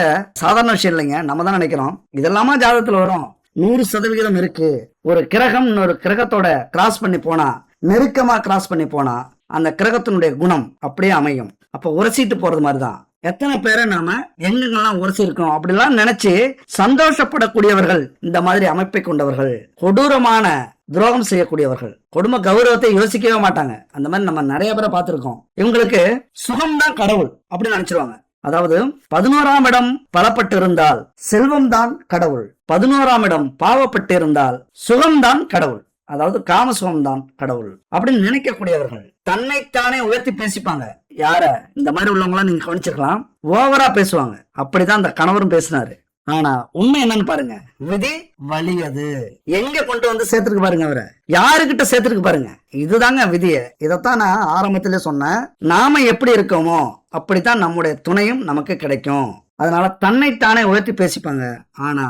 [SPEAKER 1] சாதாரண விஷயம் இல்லைங்க. நம்ம தான் நினைக்கிறோம் இதெல்லாமா ஜாதகத்துல வரும். 100% இருக்கு. ஒரு கிரகம் ஒரு கிரகத்தோட கிராஸ் பண்ணி போனா, நெருக்கமா கிராஸ் பண்ணி போனா அந்த கிரகத்தினுடைய குணம் அப்படியே அமையும். அப்ப உரசிட்டு போறது மாதிரிதான். எத்தனை பேரை நாம எங்கெங்கெல்லாம் உரசி இருக்கோம் அப்படிலாம் நினைச்சு சந்தோஷப்படக்கூடியவர்கள் இந்த மாதிரி அமைப்பை கொண்டவர்கள். கொடூரமான துரோகம் செய்யக்கூடியவர்கள், குடும்ப கௌரவத்தை யோசிக்கவே மாட்டாங்க. அந்த மாதிரி நம்ம நிறைய பேரை பார்த்திருக்கோம். இவங்களுக்கு சுகம்தான் கடவுள் அப்படின்னு நினைச்சிருவாங்க. அதாவது 11ஆம் இடம் பலப்பட்டு இருந்தால் செல்வம் தான் கடவுள், 11ஆம் இடம் பாவப்பட்டு இருந்தால் சுகம்தான் கடவுள், அதாவது காம சுகம்தான் கடவுள் அப்படின்னு நினைக்கக்கூடியவர்கள் தன்னைத்தானே உயர்த்தி பேசிப்பாங்க. யார இந்த மாதிரி உள்ளவங்களாம் நீங்க கவனிச்சிருக்கலாம், ஓவரா பேசுவாங்க. அப்படிதான் அந்த கணவரும் பேசினாரு. ஆனா உண்மை என்னன்னு பாருங்க, விதி வலியது எங்க கொண்டு வந்து சேர்த்துருக்கு பாருங்க, அவரை யாருகிட்ட சேர்த்துருக்கு பாருங்க. இதுதாங்க விதிய. இதைத்தான் நான் ஆரம்பத்திலே சொன்னேன். நாம எப்படி இருக்கோமோ அப்படித்தான் நம்முடைய துணையும் நமக்கு கிடைக்கும். அதனால தன்னைத்தானே உயர்த்தி பேசிப்பாங்க. ஆனா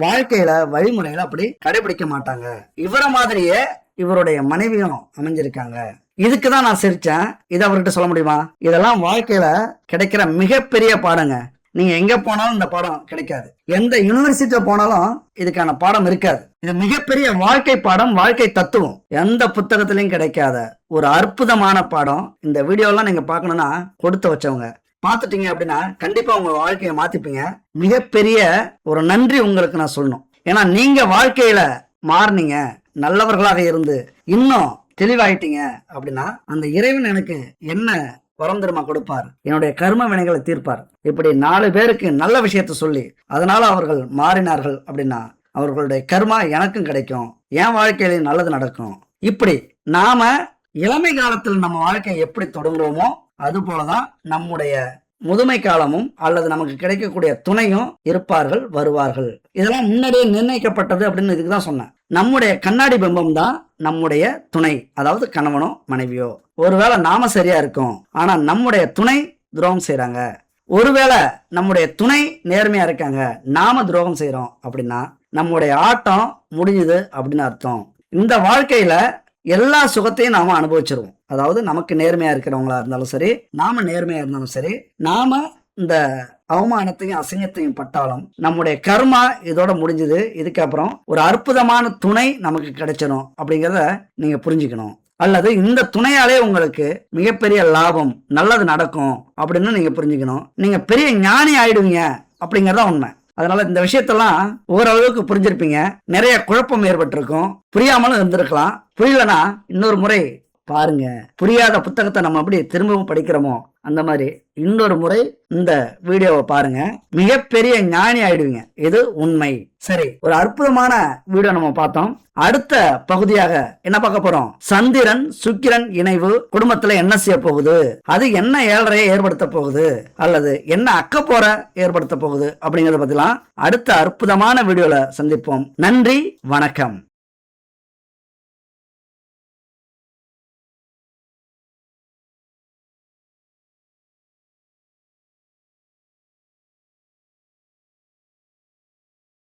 [SPEAKER 1] வாழ்க்கையில வழிமுறையில அப்படி கடைபிடிக்க மாட்டாங்க. இவரை மாதிரியே இவருடைய மனைவியும் அமைஞ்சிருக்காங்க. இதுக்குதான் நான் சிரிச்சேன். இதை அவர்கிட்ட சொல்ல முடியுமா? இதெல்லாம் வாழ்க்கையில கிடைக்கிற மிகப்பெரிய பாடங்க. நீங்க எங்க போனாலும் இந்த பாடம் கிடைக்காது. எந்த யூனிவர்சிட்டியில போனாலும் இதுக்கான பாடம் இருக்காது. இது மிகப்பெரிய வாழ்க்கை பாடம், வாழ்க்கை தத்துவம். எந்த புத்தகத்திலையும் கிடைக்காத ஒரு அற்புதமான பாடம். இந்த வீடியோலாம் நீங்க பார்க்கணும்னா கொடுத்து வச்சவங்க பார்த்துட்டீங்க அப்படின்னா கண்டிப்பா உங்க வாழ்க்கையை மாத்திப்பீங்க. மிகப்பெரிய ஒரு நன்றி உங்களுக்கு நான் சொல்லணும். ஏன்னா நீங்க வாழ்க்கையில மாறினீங்க, நல்லவர்களாக இருந்து இன்னும் தெளிவாயிட்டீங்க அப்படின்னா அந்த இறைவன் எனக்கு என்ன வரம் தருமா கொடுப்பார், என்னுடைய கர்ம வினைகளை தீர்ப்பார். இப்படி 4 பேருக்கு நல்ல விஷயத்த சொல்லி அதனால அவர்கள் மாறினார்கள் அப்படின்னா அவர்களுடைய கர்மா எனக்கும் கிடைக்கும், என் வாழ்க்கையில நல்லது நடக்கும். இப்படி நாம இளமை காலத்தில் நம்ம வாழ்க்கையை எப்படி தொடங்குறோமோ அது போலதான் நம்முடைய முதுமை காலமும் அல்லது நமக்கு கிடைக்கக்கூடிய துணையும் இருப்பார்கள், வருவார்கள். இதெல்லாம் முன்னாடியே நிர்ணயிக்கப்பட்டது அப்படின்னு இதுக்குதான் சொன்னேன். நம்முடைய கண்ணாடி பிம்பம் தான் நம்முடைய துணை, அதாவது கணவனோ மனைவியோ. ஒருவேளை நாம சரியா இருக்கோம், ஆனா நம்முடைய துணை துரோகம் செய்யறாங்க. ஒருவேளை நம்முடைய துணை நேர்மையா இருக்காங்க, நாம துரோகம் செய்யறோம் அப்படின்னா நம்முடைய ஆட்டம் முடிஞ்சுது அப்படின்னு அர்த்தம். இந்த வாழ்க்கையில எல்லா சுகத்தையும் நாம அனுபவிச்சிருவோம். அதாவது நமக்கு நேர்மையா இருக்கிறவங்களா இருந்தாலும் சரி, நாம நேர்மையா இருந்தாலும் சரி, நாம இந்த அவமானத்தையும் அசிங்கத்தையும் பட்டாலும் நம்முடைய கர்மா இதோட முடிஞ்சது. இதுக்கப்புறம் ஒரு அற்புதமான துணை நமக்கு கிடைச்சிடும் அப்படிங்கிறத நீங்க புரிஞ்சுக்கணும். அல்லது இந்த துணையாலே உங்களுக்கு மிகப்பெரிய லாபம், நல்லது நடக்கும் அப்படின்னு நீங்க புரிஞ்சுக்கணும். நீங்க பெரிய ஞானி ஆயிடுவீங்க அப்படிங்கறத உண்மை. அதனால இந்த விஷயத்தெல்லாம் ஓரளவுக்கு புரிஞ்சிருப்பீங்க. நிறைய குழப்பம் ஏற்பட்டிருக்கும், புரியாமலும் இருந்திருக்கலாம். புரியலனா இன்னொரு முறை பாருங்க. புரியாத புத்தகத்தை நம்ம எப்படி திரும்பவும் படிக்கிறோமோ அந்த மாதிரி இன்னொரு முறை இந்த வீடியோவை பாருங்க. மிகப்பெரிய ஞானி ஆயிடுவீங்க. இது உண்மை. சரி, ஒரு அற்புதமான வீடியோ நம்ம பார்த்தோம். அடுத்த பகுதியாக என்ன பார்க்க போறோம்? சந்திரன் சுக்கிரன் இணைவு குடும்பத்துல என்ன செய்ய போகுது, அது என்ன ஏழரையை ஏற்படுத்த போகுது, அல்லது என்ன அக்கப்போற ஏற்படுத்த போகுது அப்படிங்கறத பத்திலாம் அடுத்த அற்புதமான வீடியோல சந்திப்போம். நன்றி, வணக்கம்.